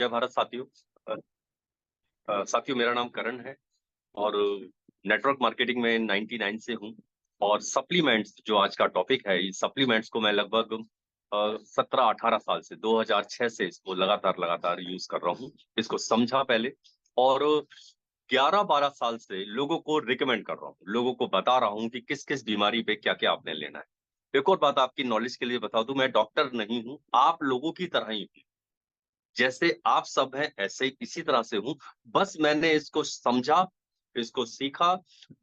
जय भारत साथियों। साथियों, मेरा नाम करण है और नेटवर्क मार्केटिंग में 99 से हूँ। और सप्लीमेंट्स जो आज का टॉपिक है, इस सप्लीमेंट्स को मैं लगभग 17-18 साल से 2006 से इसको लगातार लगातार यूज कर रहा हूँ। इसको समझा पहले, और 11-12 साल से लोगों को रिकमेंड कर रहा हूँ, लोगों को बता रहा हूँ कि किस किस बीमारी पे क्या क्या आपने लेना है। एक और बात आपकी नॉलेज के लिए बता दूं, मैं डॉक्टर नहीं हूँ, आप लोगों की तरह ही हूँ। जैसे आप सब हैं ऐसे ही इसी तरह से हूं। बस मैंने इसको समझा, इसको सीखा।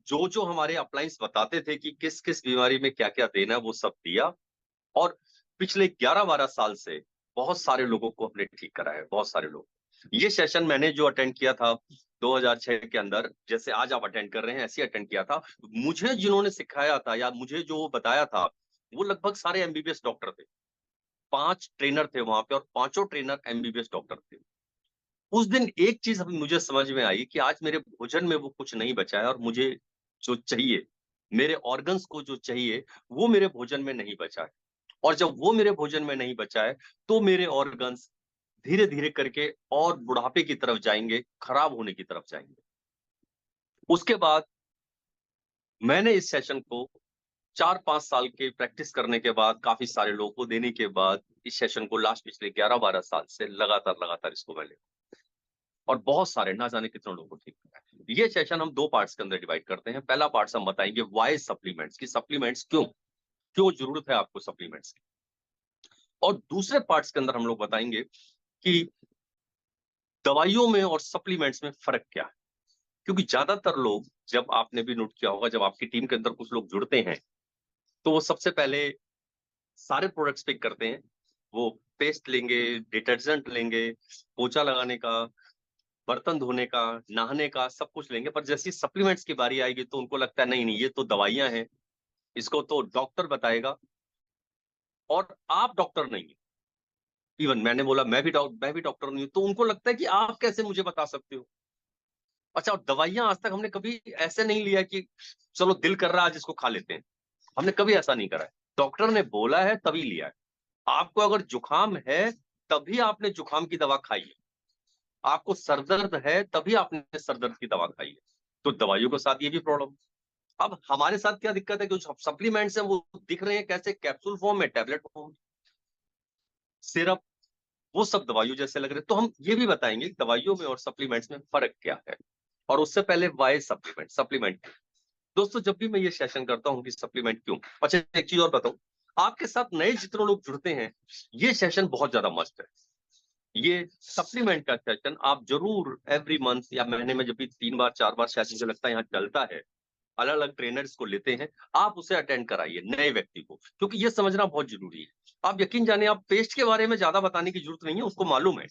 जो जो हमारे अपलाइंस बताते थे कि किस किस बीमारी में क्या क्या देना है, वो सब दिया। और पिछले 11-12 साल से बहुत सारे लोगों को हमने ठीक करा है, बहुत सारे लोग। ये सेशन मैंने जो अटेंड किया था 2006 के अंदर, जैसे आज आप अटेंड कर रहे हैं ऐसे अटेंड किया था। मुझे जिन्होंने सिखाया था या मुझे जो बताया था, वो लगभग सारे एमबीबीएस डॉक्टर थे। 5 ट्रेनर थे वहां पे और पांचों ट्रेनर एमबीबीएस डॉक्टर थे। उस दिन एक चीज मुझे समझ में आई कि आज मेरे भोजन में वो कुछ नहीं बचा है, और मुझे जो चाहिए, मेरे ऑर्गन्स को जो चाहिए, वो मेरे भोजन में नहीं बचा है। और जब वो मेरे भोजन में नहीं बचा है, तो मेरे ऑर्गन्स धीरे धीरे करके और बुढ़ापे की तरफ जाएंगे, खराब होने की तरफ जाएंगे। उसके बाद मैंने इस सेशन को 4-5 साल के प्रैक्टिस करने के बाद, काफी सारे लोगों को देने के बाद, इस सेशन को लास्ट पिछले 11-12 साल से लगातार लगातार इसको मैं ले, और बहुत सारे ना जाने कितने लोगों को ठीक करा है। ये सेशन हम दो पार्ट्स के अंदर डिवाइड करते हैं। पहला पार्ट हम बताएंगे वाई सप्लीमेंट्स की, सप्लीमेंट्स क्यों क्यों जरूरत है आपको सप्लीमेंट्स की। और दूसरे पार्ट्स के अंदर हम लोग बताएंगे कि दवाइयों में और सप्लीमेंट्स में फर्क क्या है। क्योंकि ज्यादातर लोग, जब आपने भी नोट किया होगा, जब आपकी टीम के अंदर कुछ लोग जुड़ते हैं, तो वो सबसे पहले सारे प्रोडक्ट्स पिक करते हैं। वो पेस्ट लेंगे, डिटर्जेंट लेंगे, पोछा लगाने का, बर्तन धोने का, नहाने का, सब कुछ लेंगे। पर जैसी सप्लीमेंट्स की बारी आएगी तो उनको लगता है नहीं नहीं, ये तो दवाइयां हैं, इसको तो डॉक्टर बताएगा, और आप डॉक्टर नहीं है। इवन मैंने बोला मैं भी डॉक्टर नहीं हूं, तो उनको लगता है कि आप कैसे मुझे बता सकते हो। अच्छा, और दवाइयां आज तक हमने कभी ऐसे नहीं लिया कि चलो दिल कर रहा है आज इसको खा लेते हैं। हमने कभी ऐसा नहीं करा है। डॉक्टर ने बोला है तभी लिया है। आपको अगर जुकाम है, तभी आपने जुकाम की दवा खाई है। आपको सरदर्द है, तभी आपने सरदर्द की दवा खाई है। तो दवाइयों के साथ ये भी प्रॉब्लम। अब हमारे साथ क्या दिक्कत है कि जो सप्लीमेंट्स हैं वो दिख रहे हैं कैसे, कैप्सूल फॉर्म में, टैबलेट फॉर्म, सिरप, वो सब दवाइयों जैसे लग रहे हैं। तो हम ये भी बताएंगे कि दवाइयों में और सप्लीमेंट्स में फर्क क्या है। और उससे पहले वाई सप्लीमेंट, सप्लीमेंट दोस्तों, जब भी मैं ये सेशन करता हूँ कि सप्लीमेंट क्यों। अच्छा, एक चीज और बताऊं, आपके साथ नए जितने लोग जुड़ते हैं, ये सेशन बहुत ज्यादा मस्त है। ये सप्लीमेंट का सेशन आप जरूर एवरी मंथ या महीने में जब भी 3 बार 4 बार शायद मुझे लगता है यहाँ चलता है, अलग अलग ट्रेनर्स को लेते हैं, आप उसे अटेंड कराइए नए व्यक्ति को, क्योंकि ये समझना बहुत जरूरी है। आप यकीन जाने, आप पेस्ट के बारे में ज्यादा बताने की जरूरत नहीं है, उसको मालूम है।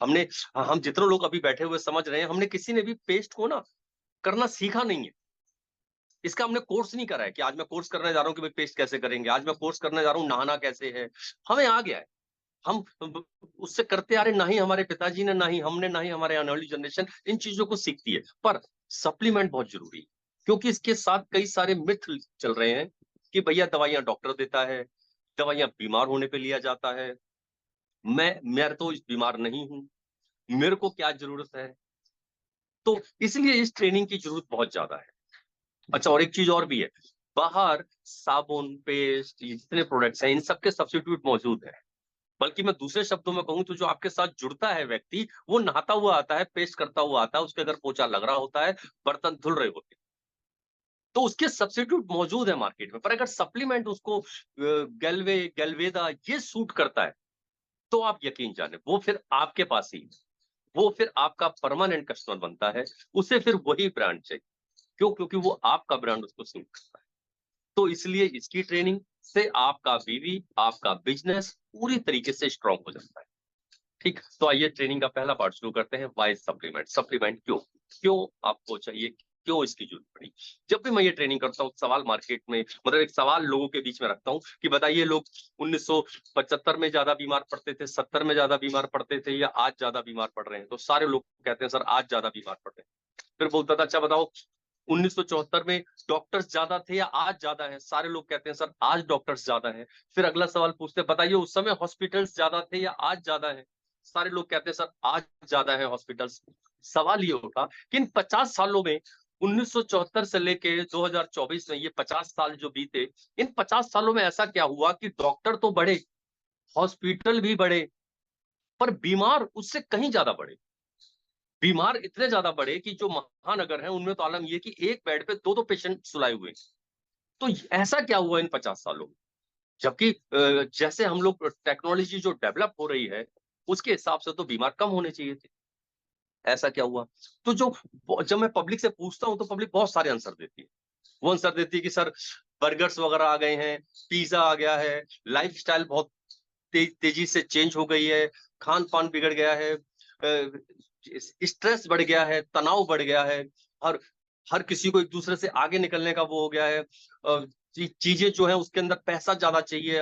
हमने हम जितने लोग अभी बैठे हुए समझ रहे हैं, हमने किसी ने भी पेस्ट को ना करना सीखा नहीं है। इसका हमने कोर्स नहीं करा है कि आज मैं कोर्स करने जा रहा हूँ कि भाई पेस्ट कैसे करेंगे, आज मैं कोर्स करने जा रहा हूँ नहाना कैसे है। हमें आ गया है। हम उससे करते आ रहे, ना ही हमारे पिताजी ने, ना ही हमने, ना ही हमारे आने वाली जनरेशन इन चीजों को सीखती है। पर सप्लीमेंट बहुत जरूरी है, क्योंकि इसके साथ कई सारे मिथ चल रहे हैं कि भैया दवाइयां डॉक्टर देता है, दवाइयां बीमार होने पे लिया जाता है। मैं तो इस बीमार नहीं हूं, मेरे को क्या जरूरत है। तो इसलिए इस ट्रेनिंग की जरूरत बहुत ज्यादा है। अच्छा, और एक चीज और भी है, बाहर साबुन, पेस्ट, ये जितने प्रोडक्ट्स हैं, इन सबके सब्स्टिट्यूट मौजूद है। बल्कि मैं दूसरे शब्दों में कहूं तो जो आपके साथ जुड़ता है व्यक्ति, वो नहाता हुआ आता है, पेस्ट करता हुआ आता है, उसके अगर पोछा लग रहा होता है, बर्तन धुल रहे होते हैं, तो उसके सब्स्टिट्यूट मौजूद है मार्केट में। पर अगर सप्लीमेंट उसको गैल्वेदा ये सूट करता है, तो आप यकीन जाने वो फिर आपके पास ही, वो फिर आपका परमानेंट कस्टमर बनता है। उसे फिर वही ब्रांड चाहिए। क्यों? क्योंकि वो आपका ब्रांड उसको सूट करता है। तो इसलिए इसकी ट्रेनिंग से आपका बीवी, आपका बिजनेस पूरी तरीके से स्ट्रांग हो जाता है। ठीक, तो आइए ट्रेनिंग का पहला पार्ट शुरू करते हैं। वाई सप्लीमेंट, सप्लीमेंट क्यों क्यों आपको चाहिए, क्यों इसकी जरूरत पड़ी। जब भी मैं ये ट्रेनिंग करता हूँ, सवाल मार्केट में, मतलब एक सवाल लोगों के बीच में रखता हूँ कि बताइए, लोग 1975 में ज्यादा बीमार पड़ते थे, 70 में ज्यादा बीमार पड़ते थे, या आज ज्यादा बीमार पड़ रहे हैं? तो सारे लोग कहते हैं सर आज ज्यादा बीमार पड़ रहे हैं। फिर बोलता था अच्छा बताओ, 1974 में डॉक्टर्स ज्यादा थे या आज ज्यादा है? सारे लोग कहते हैं सर आज डॉक्टर्स ज्यादा है। फिर अगला सवाल पूछते हैं बताइए उस समय हॉस्पिटल्स ज्यादा थे या आज ज्यादा है? सारे लोग कहते हैं सर आज ज्यादा है हॉस्पिटल्स। सवाल ये उठा कि इन 50 सालों में 1974 से लेके 2024 में ये 50 साल जो बीते, इन 50 सालों में ऐसा क्या हुआ कि डॉक्टर तो बढ़े, हॉस्पिटल भी बढ़े, पर बीमार उससे कहीं ज्यादा बढ़े। बीमार इतने ज्यादा बढ़े कि जो महानगर हैं उनमें तो आलम ये कि एक बेड पे दो दो पेशेंट सुलाए हुए हैं। तो ऐसा क्या हुआ इन 50 सालों में? जबकि जैसे हम लोग टेक्नोलॉजी जो डेवलप हो रही है उसके हिसाब से तो बीमार कम होने चाहिए थे। ऐसा क्या हुआ? तो जो जब मैं पब्लिक से पूछता हूं तो पब्लिक बहुत सारे आंसर देती है। वो आंसर देती है कि सर बर्गर्स वगैरह आ गए हैं, पिज्जा आ गया है, लाइफस्टाइल बहुत तेजी से चेंज हो गई है, खान पान बिगड़ गया है, स्ट्रेस बढ़ गया है, तनाव बढ़ गया है, हर हर किसी को एक दूसरे से आगे निकलने का वो हो गया है। चीजें जो है उसके अंदर पैसा ज्यादा चाहिए।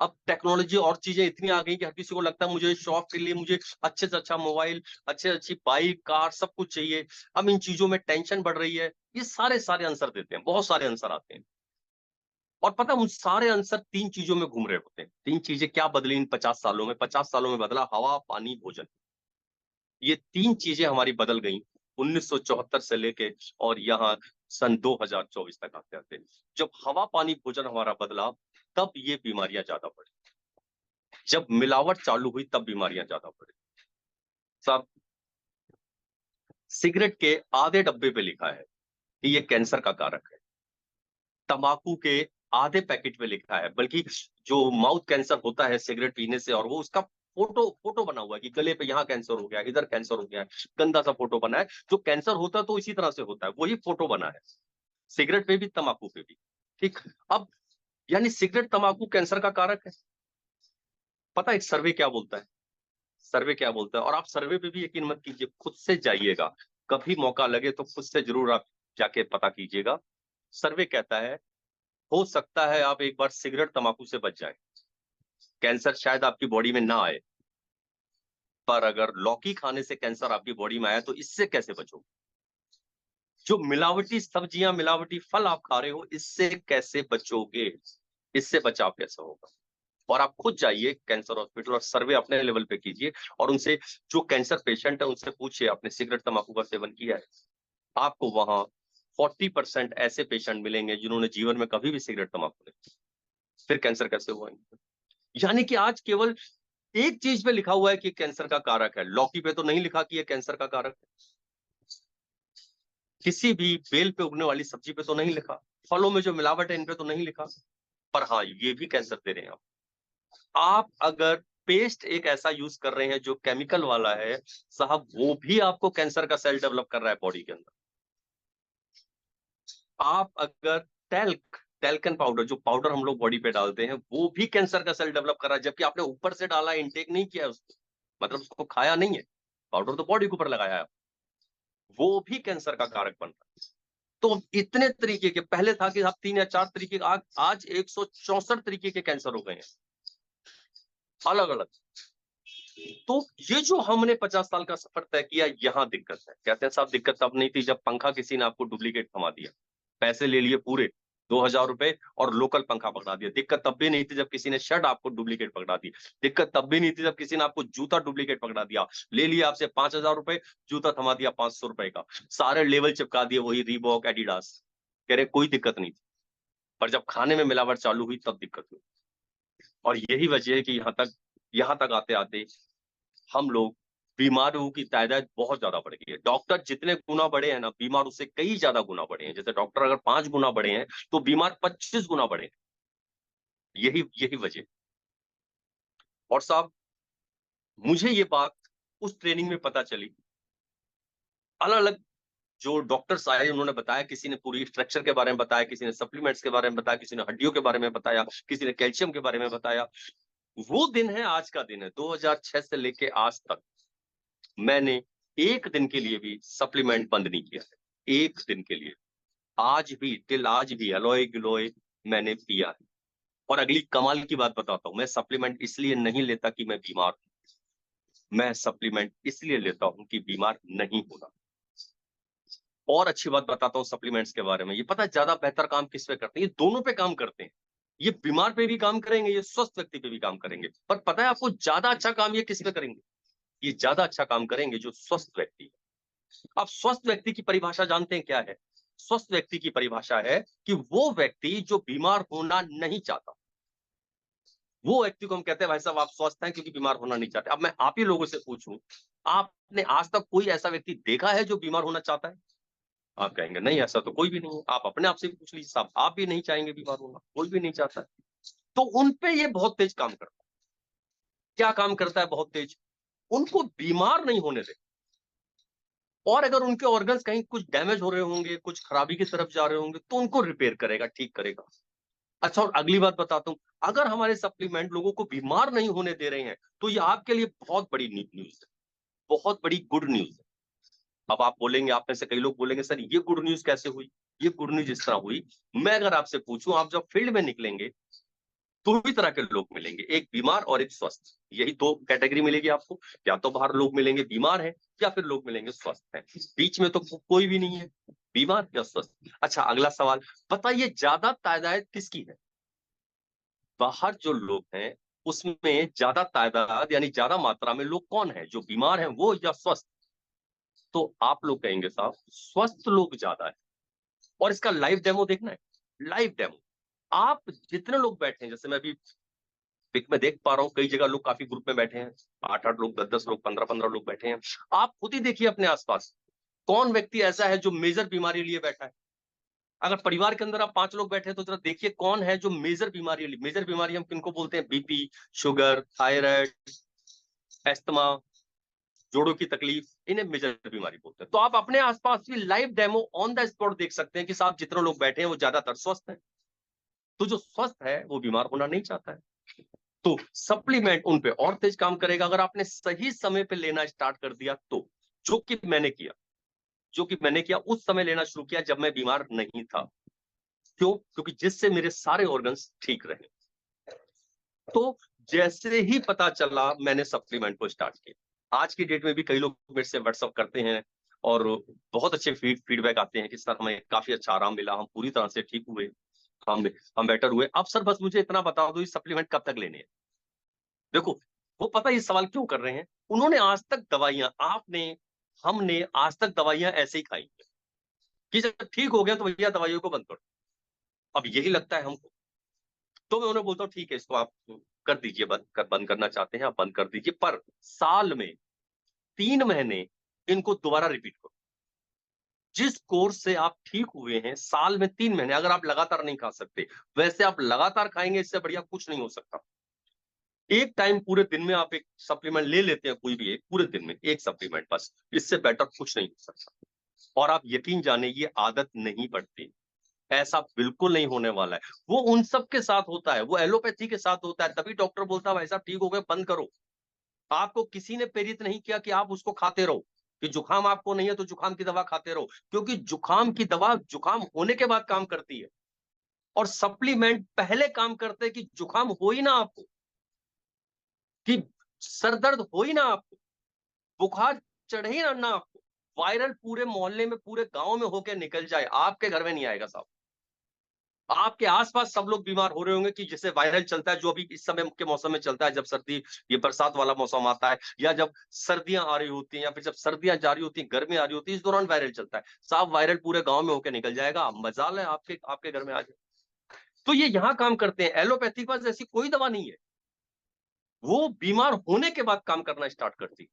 अब टेक्नोलॉजी और चीजें इतनी आ गई कि हर किसी को लगता है मुझे शौक के लिए मुझे अच्छे से अच्छा मोबाइल, अच्छे अच्छी बाइक, कार सब कुछ चाहिए। अब इन चीजों में टेंशन बढ़ रही है। ये सारे सारे आंसर देते हैं, बहुत सारे आंसर आते हैं। और पता है उन सारे आंसर तीन चीजों में घूम रहे होते हैं। तीन चीजें क्या बदली इन 50 सालों में? 50 सालों में बदला हवा, पानी, भोजन। ये तीन चीजें हमारी बदल गई 1974 से लेके और यहाँ सन 2024 तक आते आते। जब हवा, पानी, भोजन हमारा बदला तब ये बीमारियां ज्यादा बढ़ी। जब मिलावट चालू हुई तब बीमारियां ज्यादा बढ़ी। साहब, सिगरेट के आधे डब्बे पे लिखा है कि ये कैंसर का कारक है। तंबाकू के आधे पैकेट में लिखा है, बल्कि जो माउथ कैंसर होता है सिगरेट पीने से, और वो उसका फोटो फोटो बना हुआ है कि गले पे यहाँ कैंसर हो गया, इधर कैंसर हो गया है, गंदा सा फोटो बना है। जो कैंसर होता है तो इसी तरह से होता है, वही फोटो बना है सिगरेट पे भी, तंबाकू पे भी। ठीक। अब यानी सिगरेट, तंबाकू कैंसर का कारक है। पता है एक सर्वे क्या बोलता है? सर्वे क्या बोलता है? और आप सर्वे पे भी यकीन मत कीजिए, खुद से जाइएगा, कभी मौका लगे तो खुद से जरूर आप जाके पता कीजिएगा। सर्वे कहता है हो सकता है आप एक बार सिगरेट, तंबाकू से बच जाए, कैंसर शायद आपकी बॉडी में ना आए, पर अगर लौकी खाने से कैंसर आपकी बॉडी में आया तो इससे कैसे बचोगे? जो मिलावटी सब्जियां, मिलावटी फल आप खा रहे हो, इससे कैसे बचोगे? इससे बचाव कैसे होगा? और आप खुद जाइए कैंसर हॉस्पिटल और सर्वे अपने लेवल पे कीजिए, और उनसे, जो कैंसर पेशेंट है उनसे पूछिए आपने सिगरेट, तंबाकू का सेवन किया है? आपको वहां 40% ऐसे पेशेंट मिलेंगे जिन्होंने जीवन में कभी भी सिगरेट, तंबाकू नहीं। फिर कैंसर कैसे हुआ? यानी कि आज केवल एक चीज पे लिखा हुआ है कि कैंसर का कारक है, लौकी पे तो नहीं लिखा कि ये कैंसर का कारक है। किसी भी बेल पे उगने वाली सब्जी पे तो नहीं लिखा, फलों में जो मिलावट है इन पे तो नहीं लिखा, पर हाँ ये भी कैंसर दे रहे हैं आप अगर पेस्ट एक ऐसा यूज कर रहे हैं जो केमिकल वाला है, साहब वो भी आपको कैंसर का सेल डेवलप कर रहा है बॉडी के अंदर। आप अगर टेल्कन पाउडर, जो पाउडर हम लोग बॉडी पे डालते हैं, वो भी कैंसर का सेल डेवलप कर रहा है, जबकि आपने ऊपर से डाला, इनटेक नहीं किया उसको, मतलब उसको खाया नहीं है। पाउडर तो बॉडी के ऊपर लगाया है, वो भी कैंसर का कारक बन रहा है। तो इतने तरीके के, पहले था कि आप 3 या 4 तरीके, आज 164 तरीके के कैंसर हो गए हैं अलग अलग। तो ये जो हमने 50 साल का सफर तय किया, यहाँ दिक्कत है। कहते हैं साहब दिक्कत तब नहीं थी जब पंखा किसी ने आपको डुप्लीकेट थमा दिया, पैसे ले लिए पूरे 2,000 रुपए और लोकल पंखा पकड़ा दिया। दिक्कत तब भी नहीं थी जब किसी ने शर्ट आपको डुप्लीकेट पकड़ा दी। दिक्कत तब भी नहीं थी जब किसी ने आपको जूता डुप्लीकेट पकड़ा दिया, ले लिया आपसे 5,000 रुपए, जूता थमा दिया 500 रुपए का, सारे लेवल चिपका दिए वही रीबॉक, एडिडास। कह रहे कोई दिक्कत नहीं थी, पर जब खाने में मिलावट चालू हुई तब दिक्कत हुई। और यही वजह है कि यहाँ तक आते आते हम लोग, बीमारों की तादाद बहुत ज्यादा बढ़ गई है। डॉक्टर जितने गुना बढ़े हैं ना, बीमार उससे कई ज्यादा गुना बढ़े हैं। जैसे डॉक्टर अगर 5 गुना बढ़े हैं तो बीमार 25 गुना बढ़े हैं। यही यही वजह। और साहब, मुझे ये बात उस ट्रेनिंग में पता चली। अलग अलग जो डॉक्टर्स आए उन्होंने बताया, किसी ने पूरी स्ट्रक्चर के बारे में बताया, किसी ने सप्लीमेंट्स के बारे में बताया, किसी ने हड्डियों के बारे में बताया, किसी ने कैल्शियम के बारे में बताया। वो दिन है, आज का दिन है, 2006 से लेके आज तक मैंने एक दिन के लिए भी सप्लीमेंट बंद नहीं किया है, एक दिन के लिए। आज भी, टिल आज भी एलोए गिलोय मैंने पिया है। और अगली कमाल की बात बताता हूं, मैं सप्लीमेंट इसलिए नहीं लेता कि मैं बीमार हूं, मैं सप्लीमेंट इसलिए लेता हूं कि बीमार नहीं होना। और अच्छी बात बताता हूँ सप्लीमेंट्स के बारे में, ये पता है ज्यादा बेहतर काम किस पे करते हैं? ये दोनों पे काम करते हैं। ये बीमार पे भी काम करेंगे, ये स्वस्थ व्यक्ति पे भी काम करेंगे, पर पता है आपको ज्यादा अच्छा काम ये किस पे करेंगे? ये ज्यादा अच्छा काम करेंगे जो स्वस्थ व्यक्ति है। अब स्वस्थ व्यक्ति की परिभाषा जानते हैं क्या है? स्वस्थ व्यक्ति की परिभाषा है कि वो व्यक्ति जो बीमार होना नहीं चाहता, वो व्यक्ति को हम कहते हैं भाई साहब आप स्वस्थ हैं क्योंकि बीमार होना नहीं चाहते। अब मैं आप ही लोगों से पूछूं, आपने आज तक कोई ऐसा व्यक्ति देखा है जो बीमार होना चाहता है? आप कहेंगे नहीं, ऐसा तो कोई भी नहीं है। आप अपने आप से पूछ लीजिए साहब, आप भी नहीं चाहेंगे बीमार होना, कोई भी नहीं चाहता है। तो उन पे ये बहुत तेज काम करता है। क्या काम करता है बहुत तेज? उनको बीमार नहीं होने दे, और अगर उनके ऑर्गन्स कहीं कुछ डैमेज हो रहे होंगे, कुछ खराबी की तरफ जा रहे होंगे, तो उनको रिपेयर करेगा, ठीक करेगा। अच्छा, और अगली बात बताता हूं, अगर हमारे सप्लीमेंट लोगों को बीमार नहीं होने दे रहे हैं, तो ये आपके लिए बहुत बड़ी न्यूज है, बहुत बड़ी गुड न्यूज है। अब आप बोलेंगे, आप में से कई लोग बोलेंगे सर ये गुड न्यूज कैसे हुई? ये गुड न्यूज इस तरह हुई, मैं अगर आपसे पूछूं, आप जब फील्ड में निकलेंगे दो ही तरह के लोग मिलेंगे, एक बीमार और एक स्वस्थ। यही दो कैटेगरी मिलेगी आपको। या तो बाहर लोग मिलेंगे बीमार हैं, या फिर लोग मिलेंगे स्वस्थ हैं। बीच में तो कोई भी नहीं है, बीमार या स्वस्थ। अच्छा, अगला सवाल, बताइए ज्यादा तादाद किसकी है? बाहर जो लोग हैं उसमें ज्यादा तादाद यानी ज्यादा मात्रा में लोग कौन है? जो बीमार हैं वो या स्वस्थ? तो आप लोग कहेंगे साहब स्वस्थ लोग ज्यादा है। और इसका लाइव डेमो देखना है, लाइव डेमो। आप जितने लोग बैठे हैं, जैसे मैं अभी पिक में देख पा रहा हूँ, कई जगह लोग काफी ग्रुप में बैठे हैं, 8-8 लोग, 10-10 लोग, 15-15 लोग बैठे हैं। आप खुद ही देखिए अपने आसपास कौन व्यक्ति ऐसा है जो मेजर बीमारी लिए बैठा है। अगर परिवार के अंदर आप 5 लोग बैठे हैं तो जरा देखिए कौन है जो मेजर बीमारी लिए। मेजर बीमारी हम किनको बोलते हैं? बीपी, शुगर, थायराइड, एस्थमा, जोड़ों की तकलीफ, इन्हें मेजर बीमारी बोलते हैं। तो आप अपने आसपास भी live demo on the spot देख सकते हैं कि साहब जितने लोग बैठे हैं वो ज्यादातर स्वस्थ हैं। तो जो स्वस्थ है वो बीमार होना नहीं चाहता है। तो सप्लीमेंट उन पे और तेज काम करेगा अगर आपने सही समय पे लेना स्टार्ट कर दिया तो। जो कि मैंने किया, जो कि मैंने किया उस समय लेना शुरू किया जब मैं बीमार नहीं था। क्यों? क्योंकि जिससे मेरे सारे ऑर्गन्स ठीक रहे। तो जैसे ही पता चला मैंने सप्लीमेंट को स्टार्ट किया। आज की डेट में भी कई लोग मेरे से व्हाट्सअप करते हैं और बहुत अच्छे फीडबैक आते हैं कि सर हमें काफी अच्छा आराम मिला, हम पूरी तरह से ठीक हुए, हम हम बेटर हुए। अब सर बस मुझे इतना बता दो, ये सप्लीमेंट कब तक लेने हैं? देखो, वो पता ये सवाल क्यों कर रहे हैं? उन्होंने आज तक दवाइयां, आपने, हमने आज तक दवाइयां ऐसे ही खाई हैं कि जब ठीक हो गया तो भैया दवाइयों को बंद करो। अब यही लगता है हमको। तो मैं उन्हें बोलता हूँ ठीक है, इसको आप कर दीजिए, बंद करना चाहते हैं आप बंद कर दीजिए, पर साल में 3 महीने इनको दोबारा रिपीट करो। जिस कोर्स से आप ठीक हुए हैं, साल में 3 महीने अगर आप लगातार नहीं खा सकते, वैसे आप लगातार खाएंगे, इससे बढ़िया कुछ नहीं हो सकता। एक टाइम पूरे दिन में आप एक सप्लीमेंट ले लेते हैं, कोई भी एक पूरे दिन में एक सप्लीमेंट, बस इससे बेटर कुछ नहीं हो सकता। और आप यकीन जाने ये आदत नहीं पड़ती, ऐसा बिल्कुल नहीं होने वाला है। वो उन सब के साथ होता है, वो एलोपैथी के साथ होता है, तभी डॉक्टर बोलता है भाई साहब ठीक हो गए बंद करो। आपको किसी ने प्रेरित नहीं किया कि आप उसको खाते रहो, कि जुकाम आपको नहीं है तो जुकाम की दवा खाते रहो, क्योंकि जुकाम की दवा जुकाम होने के बाद काम करती है, और सप्लीमेंट पहले काम करते हैं कि जुकाम हो ही ना आपको, कि सर दर्द हो ही ना आपको, बुखार चढ़े ही ना आपको, वायरल पूरे मोहल्ले में पूरे गांव में होकर निकल जाए, आपके घर में नहीं आएगा साहब। आपके आसपास सब लोग बीमार हो रहे होंगे कि जैसे वायरल चलता है, जो अभी इस समय के मौसम में चलता है, जब सर्दी, ये बरसात वाला मौसम आता है, या जब सर्दियां आ रही होती हैं, या फिर जब सर्दियां जा रही होती हैं, गर्मी आ रही होती है, इस दौरान वायरल चलता है साहब। वायरल पूरे गांव में होकर निकल जाएगा, मजाल है आपके आपके घर में आ जाए। तो ये यहाँ काम करते हैं। एलोपैथी के पास ऐसी कोई दवा नहीं है, वो बीमार होने के बाद काम करना स्टार्ट करती है।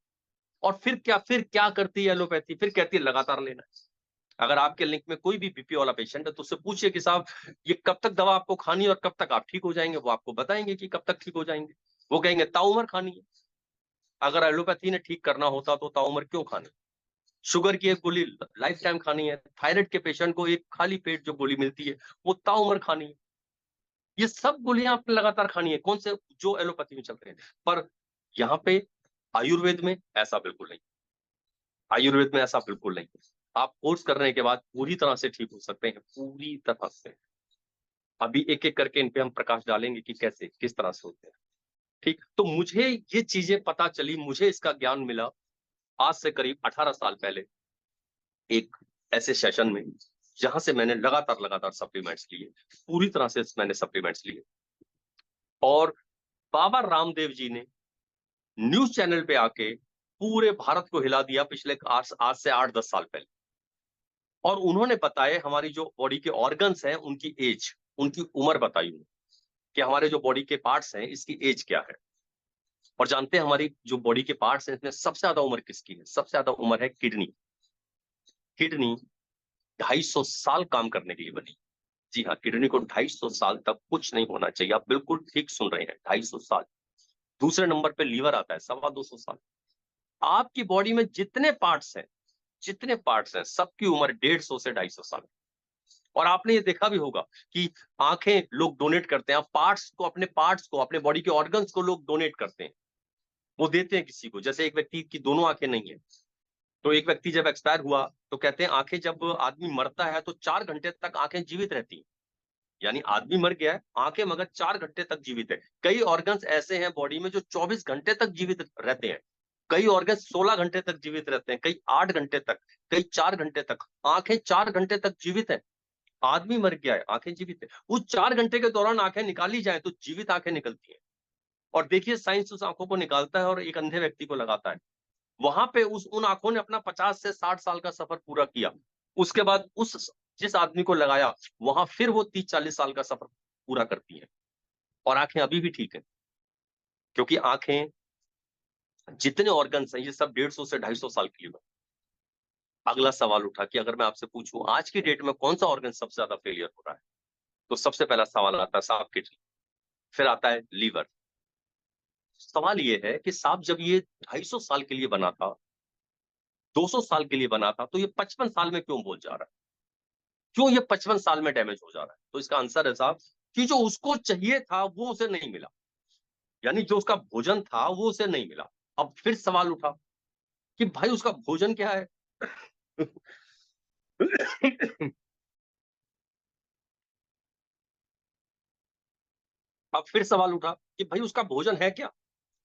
और फिर क्या करती है एलोपैथी? फिर कहती है लगातार लेना है। अगर आपके लिंक में कोई भी बीपी वाला पेशेंट है तो उससे पूछिए कि साहब ये कब तक दवा आपको खानी है और कब तक आप ठीक हो जाएंगे? वो आपको बताएंगे कि कब तक ठीक हो जाएंगे। वो कहेंगे ताउम्र खानी है। अगर एलोपैथी ने ठीक करना होता तो ताउम्र क्यों खानी? शुगर की एक गोली लाइफ टाइम खानी है। थायराइड के पेशेंट को एक खाली पेट जो गोली मिलती है वो ताउम्र खानी है। ये सब गोलियां आपने लगातार खानी है, कौन से? जो एलोपैथी में चल रहे हैं। पर यहाँ पे आयुर्वेद में ऐसा बिल्कुल नहीं। आयुर्वेद में ऐसा बिल्कुल नहीं। आप कोर्स करने के बाद पूरी तरह से ठीक हो सकते हैं, पूरी तरह से। अभी एक एक करके इन पे हम प्रकाश डालेंगे कि कैसे किस तरह से होते हैं। ठीक, तो मुझे ये चीजें पता चली, मुझे इसका ज्ञान मिला आज से करीब 18 साल पहले, एक ऐसे सेशन में जहां से मैंने लगातार लगातार सप्लीमेंट्स लिए, पूरी तरह से मैंने सप्लीमेंट्स लिए। और बाबा रामदेव जी ने न्यूज चैनल पे आके पूरे भारत को हिला दिया पिछले आज से 8-10 साल पहले। और उन्होंने बताए हमारी जो बॉडी के ऑर्गन्स हैं उनकी एज, उनकी उम्र बताई उन्होंने, कि हमारे जो बॉडी के पार्ट्स हैं इसकी एज क्या है। और जानते हैं हमारी जो बॉडी के पार्ट्स हैं इसमें सबसे ज्यादा उम्र किसकी है? सबसे ज्यादा उम्र है किडनी। किडनी 250 साल काम करने के लिए बनी। जी हाँ, किडनी को 250 साल तक कुछ नहीं होना चाहिए। आप बिल्कुल ठीक सुन रहे हैं, 250 साल। दूसरे नंबर पे लीवर आता है 225 साल। आपकी बॉडी में जितने पार्ट्स हैं सबकी उम्र 150 से 250 साल। और आपने ये देखा भी होगा कि आंखें लोग डोनेट करते हैं, पार्ट्स को अपने बॉडी के ऑर्गन्स को लोग डोनेट करते हैं, वो देते हैं किसी को। जैसे एक व्यक्ति की दोनों आंखें नहीं है, तो एक व्यक्ति जब एक्सपायर हुआ तो कहते हैं आंखें, जब आदमी मरता है तो 4 घंटे तक आंखें जीवित रहती हैं। यानी आदमी मर गया है, आंखें मगर 4 घंटे तक जीवित है। कई ऑर्गन्स ऐसे हैं बॉडी में जो 24 घंटे तक जीवित रहते हैं। कई ऑर्गन 16 घंटे तक जीवित रहते हैं, कई 8 घंटे तक, कई 4 घंटे तक। आंखें 4 घंटे तक जीवित है। आदमी मर गया है, आंखें जीवित है। उस 4 घंटे के दौरान आंखें निकाली जाए तो जीवित आंखें निकलती हैं। और देखिए साइंस उस आंखों को निकालता है और एक अंधे व्यक्ति को लगाता है। वहां पे उन आंखों ने अपना 50 से 60 साल का सफर पूरा किया। उसके बाद उस जिस आदमी को लगाया वहां फिर वो 30-40 साल का सफर पूरा करती है। और आंखें अभी भी ठीक है, क्योंकि आंखें, जितने ऑर्गन्स हैं ये सब 150 से 250 साल के लिए बने। अगला सवाल उठा कि अगर मैं आपसे पूछूं आज की डेट में कौन सा ऑर्गन सबसे ज्यादा फेलियर हो रहा है, तो सबसे पहला सवाल आता है सांप, किडनी, फिर आता है लीवर। सवाल ये है कि सांप जब ये 250 साल के लिए बना था, 200 साल के लिए बना था, तो ये 55 साल में क्यों बोल जा रहा है? क्यों ये 55 साल में डैमेज हो जा रहा है? तो इसका आंसर है साहब कि जो उसको चाहिए था वो उसे नहीं मिला। यानी जो उसका भोजन था वो उसे नहीं मिला। अब फिर सवाल उठा कि भाई उसका भोजन क्या है? अब फिर सवाल उठा कि भाई उसका भोजन है क्या?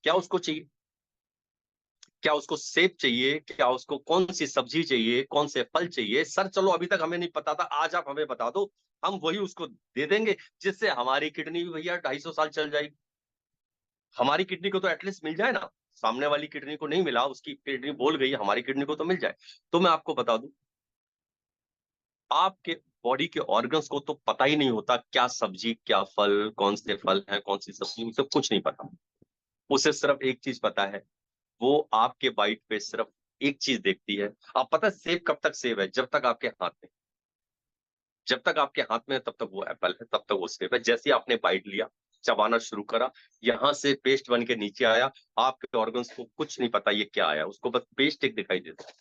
क्या उसको चाहिए? क्या उसको सेब चाहिए? क्या उसको कौन सी सब्जी चाहिए? कौन से फल चाहिए? सर चलो अभी तक हमें नहीं पता था, आज आप हमें बता दो, हम वही उसको दे देंगे, जिससे हमारी किडनी भी भैया 250 साल चल जाएगी। हमारी किडनी को तो एटलीस्ट मिल जाए ना। सामने वाली किडनी को नहीं मिला, उसकी किडनी बोल गई, हमारी किडनी को तो मिल जाए। तो मैं आपको बता दूं, आपके बॉडी के ऑर्गन्स को तो पता ही नहीं होता क्या सब्जी, क्या फल, कौन से फल है, कौन सी सब्जी, उसे कुछ नहीं पता। उसे सिर्फ एक चीज पता है, वो आपके बाइट पे सिर्फ एक चीज देखती है। आप पता है सेब कब तक सेब है? जब तक आपके हाथ में, जब तक आपके हाथ में है तब तक वो एप्पल है, तब तक वो सेब है। जैसे ही आपने बाइट लिया, चबाना शुरू करा, यहां से पेस्ट बन के नीचे आया, आपके ऑर्गन्स को कुछ नहीं पता ये क्या आया, उसको बस पेस्ट एक दिखाई देता है।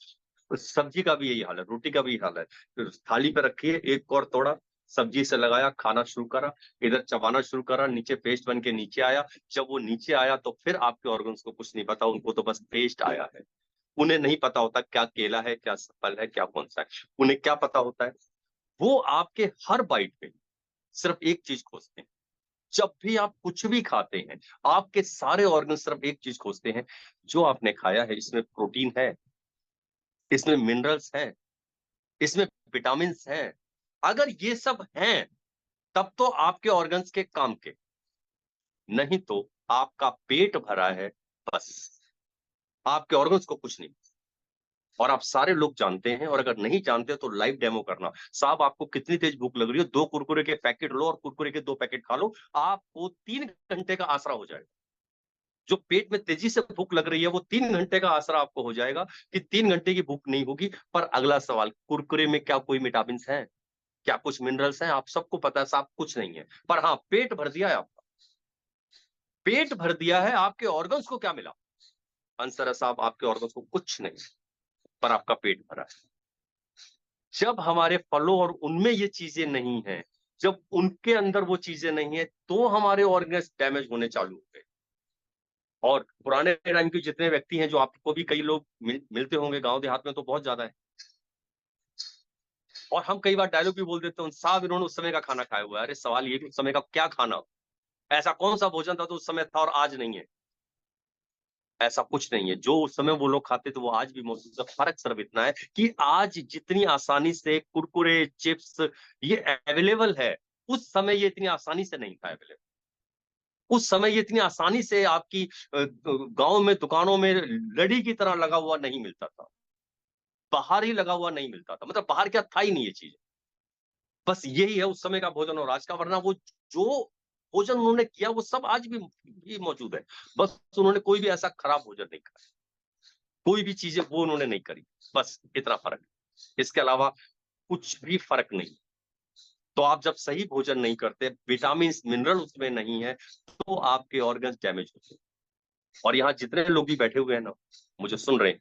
तो सब्जी का भी यही हाल है, रोटी का भी यही हाल है। फिर थाली पे रखिए, एक और तोड़ा, सब्जी से लगाया, खाना शुरू करा, इधर चबाना शुरू करा, नीचे पेस्ट बन के नीचे आया। जब वो नीचे आया तो फिर आपके ऑर्गन्स को कुछ नहीं पता, उनको तो बस पेस्ट आया है। उन्हें नहीं पता होता क्या केला है, क्या फल है, क्या कौन सा है। उन्हें क्या पता होता है? वो आपके हर बाइट पे सिर्फ एक चीज खोजते हैं। जब भी आप कुछ भी खाते हैं, आपके सारे ऑर्गन सिर्फ एक चीज खोजते हैं, जो आपने खाया है इसमें प्रोटीन है, इसमें मिनरल्स हैं, इसमें विटामिन हैं। अगर ये सब हैं तब तो आपके ऑर्गन्स के काम के, नहीं तो आपका पेट भरा है, बस आपके ऑर्गन्स को कुछ नहीं। और आप सारे लोग जानते हैं, और अगर नहीं जानते तो लाइव डेमो करना। साहब आपको कितनी तेज भूख लग रही है, 2 कुरकुरे के पैकेट लो और कुरकुरे के 2 पैकेट खा लो, आपको 3 घंटे का आसरा हो जाएगा। जो पेट में तेजी से भूख लग रही है वो 3 घंटे का आसरा आपको हो जाएगा कि 3 घंटे की भूख नहीं होगी। पर अगला सवाल, कुरकुरे में क्या कोई विटामिन है? क्या कुछ मिनरल्स हैं? आप सबको पता है साहब कुछ नहीं है। पर हाँ, पेट भर दिया है आपका, पेट भर दिया है, आपके ऑर्गन्स को क्या मिला? आंसर है साहब आपके ऑर्गन्स को कुछ नहीं, पर आपका पेट भरा है। जब हमारे फलों और उनमें ये चीजें नहीं है, जब उनके अंदर वो चीजें नहीं है, तो हमारे ऑर्गन्स डैमेज होने चालू हो गए। और पुराने टाइम के जितने व्यक्ति हैं, जो आपको भी कई लोग मिलते होंगे गांव देहात में, तो बहुत ज्यादा है। और हम कई बार डायलॉग भी बोल देते हैं, साहब इन्होंने उस समय का खाना खाया हुआ है। अरे सवाल ये कि उस समय का क्या खाना, ऐसा कौन सा भोजन था तो उस समय था और आज नहीं है? ऐसा कुछ नहीं है। जो उस समय वो लोग खाते थे वो आज भी मौजूद है। फर्क सिर्फ इतना है कि आज जितनी आसानी से कुरकुरे, चिप्स ये अवेलेबल है, उस समय ये इतनी आसानी से नहीं था अवेलेबल। उस समय ये इतनी आसानी से आपकी गांव में दुकानों में लड़ी की तरह लगा हुआ नहीं मिलता था, बाहर ही लगा हुआ नहीं मिलता था, मतलब बाहर क्या था ही नहीं ये चीज। बस यही है उस समय का भोजन और आज का, वरना वो जो भोजन उन्होंने किया वो सब आज भी मौजूद है। बस उन्होंने कोई भी ऐसा खराब भोजन नहीं खाया, कोई भी चीजें वो उन्होंने नहीं करी, बस इतना फर्क है। इसके अलावा कुछ भी फर्क नहीं। तो आप जब सही भोजन नहीं करते, विटामिन मिनरल उसमें नहीं है, तो आपके ऑर्गन्स डैमेज होते हैं। और यहाँ जितने लोग भी बैठे हुए हैं ना, मुझे सुन रहे हैं,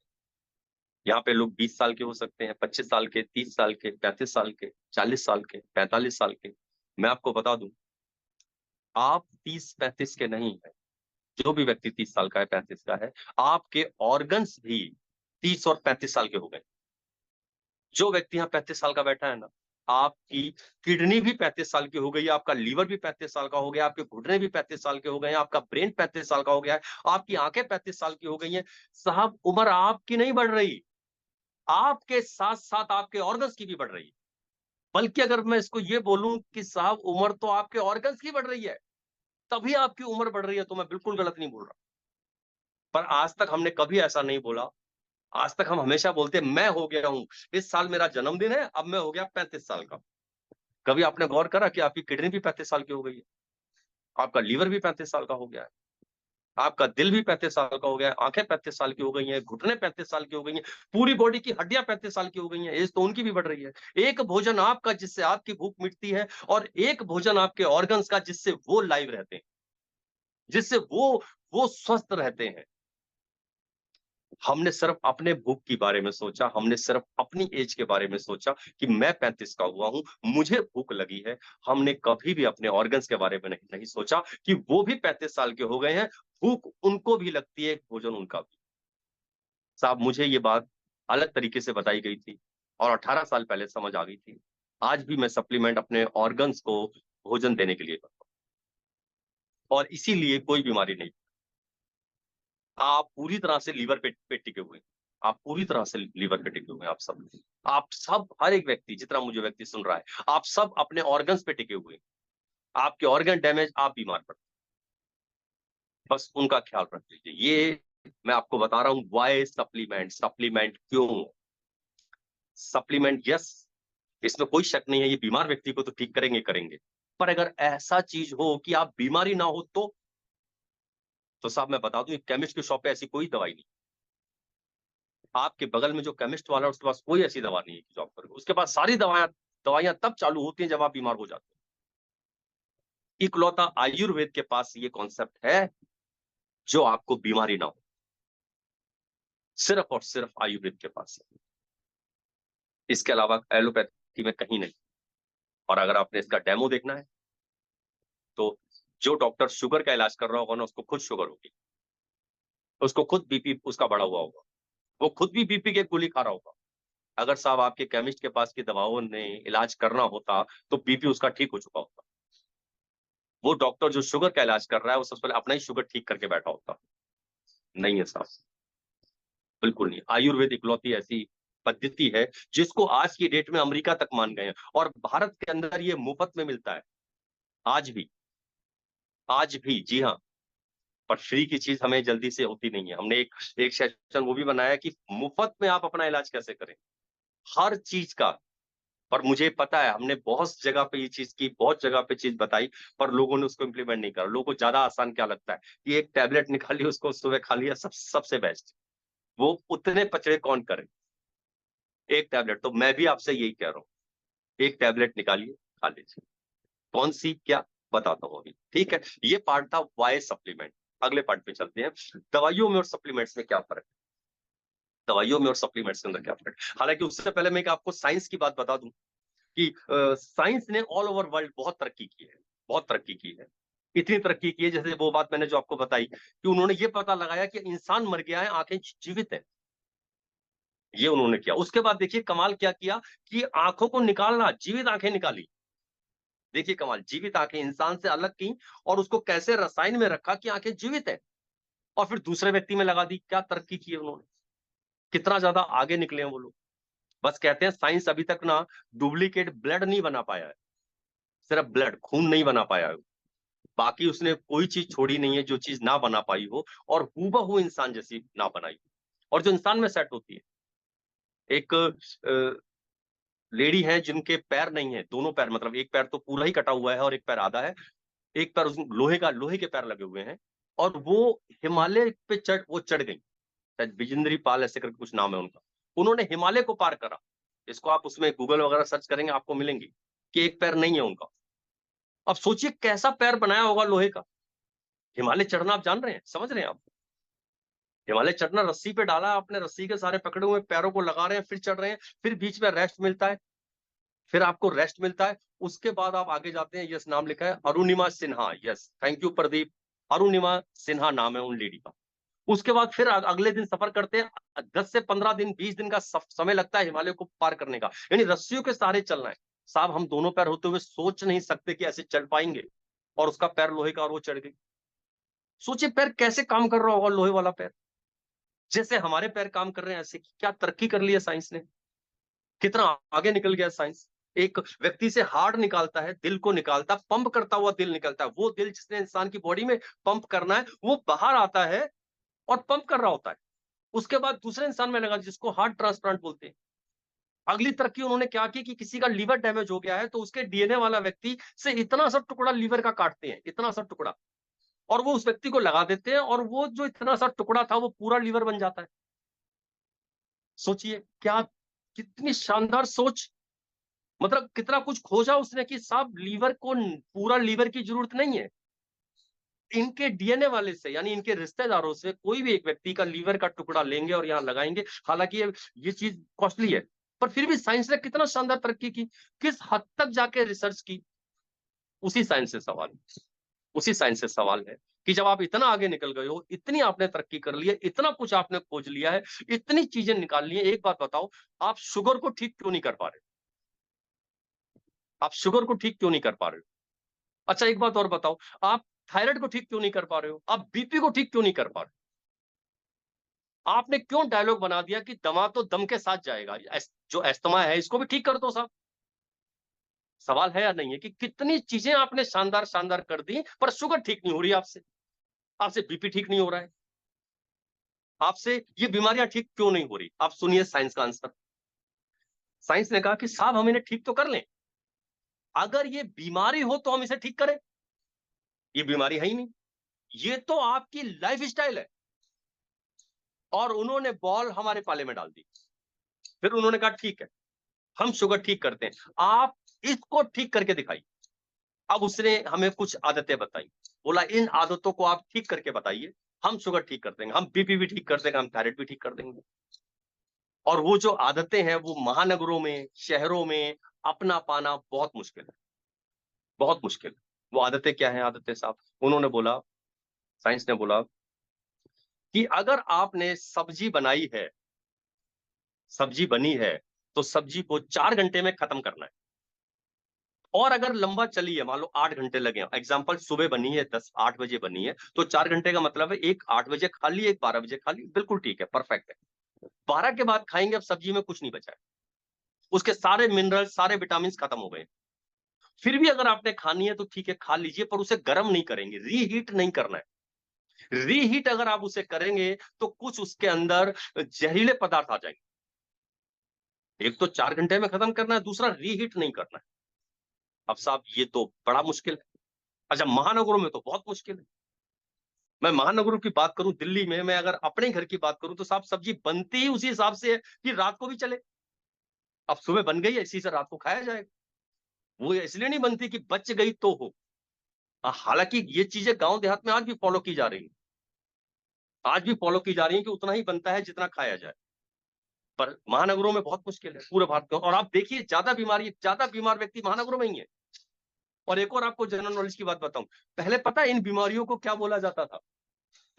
यहाँ पे लोग 20 साल के हो सकते हैं, 25 साल के, 30 साल के, 35 साल के, 40 साल के, 45 साल के। मैं आपको बता दूं, आप 30-35 के नहीं है। जो भी व्यक्ति 30 साल का है, 35 का है, आपके ऑर्गन्स भी 30 और 35 साल के हो गए। जो व्यक्ति यहाँ 35 साल का बैठा है ना, आपकी किडनी भी 35 साल की हो गई है, आपका लीवर भी 35 साल का हो गया, आपके घुटने भी 35 साल के हो गए हैं, आपका ब्रेन 35 साल का हो गया है, आपकी आंखें 35 साल की हो गई हैं। साहब, उम्र आपकी नहीं बढ़ रही, आपके साथ साथ आपके ऑर्गन्स की भी बढ़ रही है। बल्कि अगर मैं इसको ये बोलूं कि साहब उम्र तो आपके ऑर्गन्स की बढ़ रही है, तभी आपकी उम्र बढ़ रही है, तो मैं बिल्कुल गलत नहीं बोल रहा। पर आज तक हमने कभी ऐसा नहीं बोला। आज तक हम हमेशा बोलते हैं मैं हो गया हूं, इस साल मेरा जन्मदिन है, अब मैं हो गया 35 साल का। कभी आपने गौर करा कि आपकी किडनी भी 35 साल की हो गई है, आपका लीवर भी 35 साल का हो गया है, आपका दिल भी 35 साल का हो गया है, आंखें 35 साल की हो गई हैं, घुटने 35 साल की हो गई हैं, पूरी बॉडी की हड्डियां 35 साल की हो गई हैं, एज तो उनकी भी बढ़ रही है। एक भोजन आपका जिससे आपकी भूख मिटती है, और एक भोजन आपके ऑर्गन्स का जिससे वो लाइव रहते हैं, जिससे वो स्वस्थ रहते हैं। हमने सिर्फ अपने भूख के बारे में सोचा, हमने सिर्फ अपनी एज के बारे में सोचा कि मैं 35 का हुआ हूं, मुझे भूख लगी है। हमने कभी भी अपने ऑर्गन्स के बारे में नहीं सोचा कि वो भी 35 साल के हो गए हैं, भूख उनको भी लगती है, भोजन उनका भी। साहब, मुझे ये बात अलग तरीके से बताई गई थी और 18 साल पहले समझ आ गई थी। आज भी मैं सप्लीमेंट अपने ऑर्गन्स को भोजन देने के लिए करता हूं, और इसीलिए कोई बीमारी नहीं। आप पूरी तरह से लीवर पे टिके हुए हैं। आप पूरी तरह से लीवर पे टिके हुए हैं, आप सब, हर एक व्यक्ति, जितना मुझे व्यक्ति सुन रहा है, आप सब अपने ऑर्गन्स पे टिके हुए हैं। आपके ऑर्गन डैमेज, आप बीमार पड़ते हैं। बस उनका ख्याल रख लीजिए। ये मैं आपको बता रहा हूं, वाई सप्लीमेंट, सप्लीमेंट क्यों। सप्लीमेंट, यस, इसमें कोई शक नहीं है, ये बीमार व्यक्ति को तो ठीक करेंगे करेंगे। पर अगर ऐसा चीज हो कि आप बीमारी ना हो, तो साहब मैं बता दूं, केमिस्ट की शॉप पे ऐसी कोई दवाई नहीं। आपके बगल में जो केमिस्ट वाला है, उसके पास कोई ऐसी दवा नहीं है कि जो आप करोगे। उसके पास सारी दवाइयां तब चालू होती हैं जब आप बीमार हो जाते हो। इकलौता आयुर्वेद के पास ये कॉन्सेप्ट है जो आपको बीमारी ना हो, सिर्फ और सिर्फ आयुर्वेद के पास है। इसके अलावा एलोपैथी में कहीं नहीं। और अगर आपने इसका डेमो देखना है, तो जो डॉक्टर शुगर का इलाज कर रहा होगा ना, उसको खुद शुगर होगी, उसको खुद बीपी उसका बढ़ा हुआ होगा, वो खुद भी बीपी की गोली खा रहा होगा। अगर साहब आपके केमिस्ट के पास की दवाओं ने इलाज करना होता, तो बीपी उसका ठीक हो चुका होता। वो डॉक्टर जो शुगर का इलाज कर रहा है, वो सबसे पहले अपना ही शुगर ठीक करके बैठा होता। नहीं है साहब, बिल्कुल नहीं। आयुर्वेद इकलौती ऐसी पद्धति है जिसको आज की डेट में अमेरिका तक मान गए हैं, और भारत के अंदर ये मुफ्त में मिलता है आज भी। आज भी, जी हाँ। पर फ्री की चीज हमें जल्दी से होती नहीं है। हमने एक एक सेशन वो भी बनाया कि मुफ्त में आप अपना इलाज कैसे करें, हर चीज का। पर मुझे पता है, हमने बहुत जगह पे ये चीज की, बहुत जगह पे चीज बताई, पर लोगों ने उसको इम्प्लीमेंट नहीं करा। लोगों को ज्यादा आसान क्या लगता है कि एक टैबलेट निकाली, उसको सुबह खा लिया, सबसे बेस्ट। वो उतने पचड़े कौन करे, एक टैबलेट। तो मैं भी आपसे यही कह रहा हूँ, एक टैबलेट निकालिए, खा लीजिए। कौन सी, क्या, बताता हूँ अभी, ठीक है। ये पार्ट था वाई सप्लीमेंट। अगले पार्ट पे चलते हैं, दवाइयों में और सप्लीमेंट्स में क्या फर्क है। दवाइयों में और सप्लीमेंट्स के अंदर क्या फर्क है। हालांकि उससे पहले मैं आपको साइंस की बात बता दूं कि साइंस ने ऑल ओवर वर्ल्ड बहुत तरक्की की है, बहुत तरक्की की है। इतनी तरक्की की है, जैसे वो बात मैंने जो आपको बताई कि उन्होंने ये पता लगाया कि इंसान मर गया है, आंखें जीवित है। ये उन्होंने किया। उसके बाद देखिए कमाल क्या किया कि आंखों को निकालना, जीवित आंखें निकाली। देखिए कमाल, जीवित आंखें इंसान से अलग की, और उसको कैसे रसायन में रखा कि आंखें जीवित है, और फिर दूसरे व्यक्ति में लगा दी। क्या तरक्की की है उन्होंने, कितना ज्यादा आगे निकले हैं वो लोग। बस कहते हैं साइंस अभी तक ना डुप्लीकेट ब्लड नहीं बना पाया है, सिर्फ ब्लड, खून नहीं बना पाया है, बाकी उसने कोई चीज छोड़ी नहीं है जो चीज ना बना पाई हो, और हूबहू इंसान जैसी ना बनाई हो, और जो इंसान में सेट होती है। एक लेडी है जिनके पैर नहीं है, दोनों पैर, मतलब एक पैर तो पूरा ही कटा हुआ है और एक पैर आधा है, एक पैर उसमें लोहे के पैर लगे हुए हैं, और वो हिमालय पे वो चढ़ गई। शायद बिजेंद्री पाल ऐसे करके कुछ नाम है उनका। उन्होंने हिमालय को पार करा। इसको आप उसमें गूगल वगैरह सर्च करेंगे, आपको मिलेंगी कि एक पैर नहीं है उनका। अब सोचिए कैसा पैर बनाया होगा लोहे का। हिमालय चढ़ना आप जान रहे हैं, समझ रहे हैं आप? हिमालय चढ़ना, रस्सी पे डाला आपने, रस्सी के सारे पकड़े हुए पैरों को लगा रहे हैं, फिर चढ़ रहे हैं, फिर बीच में रेस्ट मिलता है, फिर आपको रेस्ट मिलता है, उसके बाद आप आगे जाते हैं। यस, नाम लिखा है Arunima Sinha. Yes, thank you Pradeep. Arunima Sinha नाम है उन लेडी का। उसके बाद फिर अगले दिन सफर करते हैं। 10 से 15 दिन, 20 दिन का समय लगता है हिमालय को पार करने का, यानी रस्सियों के सहारे चलना है। साहब, हम दोनों पैर होते हुए सोच नहीं सकते कि ऐसे चल पाएंगे, और उसका पैर लोहे का और वो चढ़ गई। सोचिए पैर कैसे काम कर रहा होगा, लोहे वाला पैर। जैसे हमारे पैर काम कर रहे हैं, ऐसे क्या तरक्की कर ली है साइंस ने, कितना आगे निकल गया साइंस। एक व्यक्ति से हार्ट निकालता है, दिल को निकालता, पंप करता हुआ दिल निकलता है। वो दिल जिसने इंसान की बॉडी में पंप करना है, वो बाहर आता है और पंप कर रहा होता है। उसके बाद दूसरे इंसान में लगा, जिसको हार्ट ट्रांसप्लांट बोलते हैं। अगली तरक्की उन्होंने क्या की कि किसी का लीवर डैमेज हो गया है, तो उसके डीएनए वाला व्यक्ति से इतना सा टुकड़ा लीवर का काटते हैं, इतना सा टुकड़ा, और वो उस व्यक्ति को लगा देते हैं, और वो जो इतना सा टुकड़ा था वो पूरा लीवर बन जाता है। सोचिए क्या, कितनी शानदार सोच। मतलब कितना कुछ खोजा उसने कि साहब लीवर को, पूरा लीवर की जरूरत नहीं है। इनके डीएनए वाले से, यानी इनके रिश्तेदारों से कोई भी एक व्यक्ति का लीवर का टुकड़ा लेंगे और यहाँ लगाएंगे। हालांकि ये चीज कॉस्टली है, पर फिर भी साइंस ने कितना शानदार तरक्की की, किस हद तक जाके रिसर्च की। उसी साइंस से सवाल उसी साइंस से सवाल है कि जब आप इतना आगे निकल गए हो, इतनी आपने तरक्की कर ली है, इतना कुछ आपने खोज लिया है, इतनी चीजें निकाल ली है, एक बात बताओ, आप शुगर को ठीक क्यों नहीं कर पा रहे? आप शुगर को ठीक क्यों नहीं कर पा रहे हो? अच्छा, एक बात और बताओ, आप थायराइड को ठीक क्यों नहीं कर पा रहे हो? आप बीपी को ठीक क्यों नहीं कर पा रहे हो? आपने क्यों डायलॉग बना दिया कि दमा तो दम के साथ जाएगा, जो अस्थमा है इसको भी ठीक कर दो साहब। सवाल है या नहीं है कि कितनी चीजें आपने शानदार शानदार कर दी, पर शुगर ठीक नहीं हो रही आपसे, आपसे बीपी ठीक नहीं हो रहा है, आपसे ये बीमारियां ठीक क्यों नहीं हो रही? आप सुनिए साइंस का आंसर। साइंस ने कहा कि साहब हम इन्हें ठीक तो कर लें, अगर ये बीमारी हो तो हम इसे ठीक करें। ये बीमारी है ही नहीं, ये तो आपकी लाइफ स्टाइल है। और उन्होंने बॉल हमारे पाले में डाल दी। फिर उन्होंने कहा ठीक है, हम शुगर ठीक करते हैं, आप इसको ठीक करके दिखाइए। अब उसने हमें कुछ आदतें बताई, बोला इन आदतों को आप ठीक करके बताइए, हम शुगर ठीक कर देंगे, हम बीपी भी ठीक कर देंगे, हम थायराइड भी ठीक कर देंगे। और वो जो आदतें हैं, वो महानगरों में, शहरों में अपना पाना बहुत मुश्किल है, बहुत मुश्किल है। वो आदतें क्या हैं? आदतें साहब, उन्होंने बोला, साइंस ने बोला कि अगर आपने सब्जी बनाई है, सब्जी बनी है, तो सब्जी को 4 घंटे में खत्म करना है। और अगर लंबा चली है, मान लो 8 घंटे लगे, एग्जाम्पल सुबह बनी है, 8 बजे बनी है, तो 4 घंटे का मतलब है एक 8 बजे खा ली, एक 12 बजे खा ली, बिल्कुल ठीक है, परफेक्ट है। 12 के बाद खाएंगे, अब सब्जी में कुछ नहीं बचा है, उसके सारे मिनरल, सारे विटामिन खत्म हो गए। फिर भी अगर आपने खानी है तो ठीक है, खा लीजिए, पर उसे गर्म नहीं करेंगे, रीहीट नहीं करना है। रीहीट अगर आप उसे करेंगे तो कुछ उसके अंदर जहरीले पदार्थ आ जाएंगे। एक तो 4 घंटे में खत्म करना है, दूसरा रीहीट नहीं करना है। अब साहब ये तो बड़ा मुश्किल है। अच्छा, महानगरों में तो बहुत मुश्किल है। मैं महानगरों की बात करूं, दिल्ली में मैं अगर अपने घर की बात करूं, तो साहब सब्जी बनती ही उसी हिसाब से है कि रात को भी चले। अब सुबह बन गई है, इसी से रात को खाया जाएगा। वो इसलिए नहीं बनती कि बच गई तो हो। हालांकि ये चीजें गांव देहात में आज भी फॉलो की जा रही है, आज भी फॉलो की जा रही है कि उतना ही बनता है जितना खाया जाए। पर महानगरों में बहुत मुश्किल है, पूरे भारत में। और आप देखिए, ज्यादा बीमार व्यक्ति महानगरों में ही है। और एक और आपको जनरल नॉलेज की बात बताऊं, पहले पता है इन बीमारियों को क्या बोला जाता था?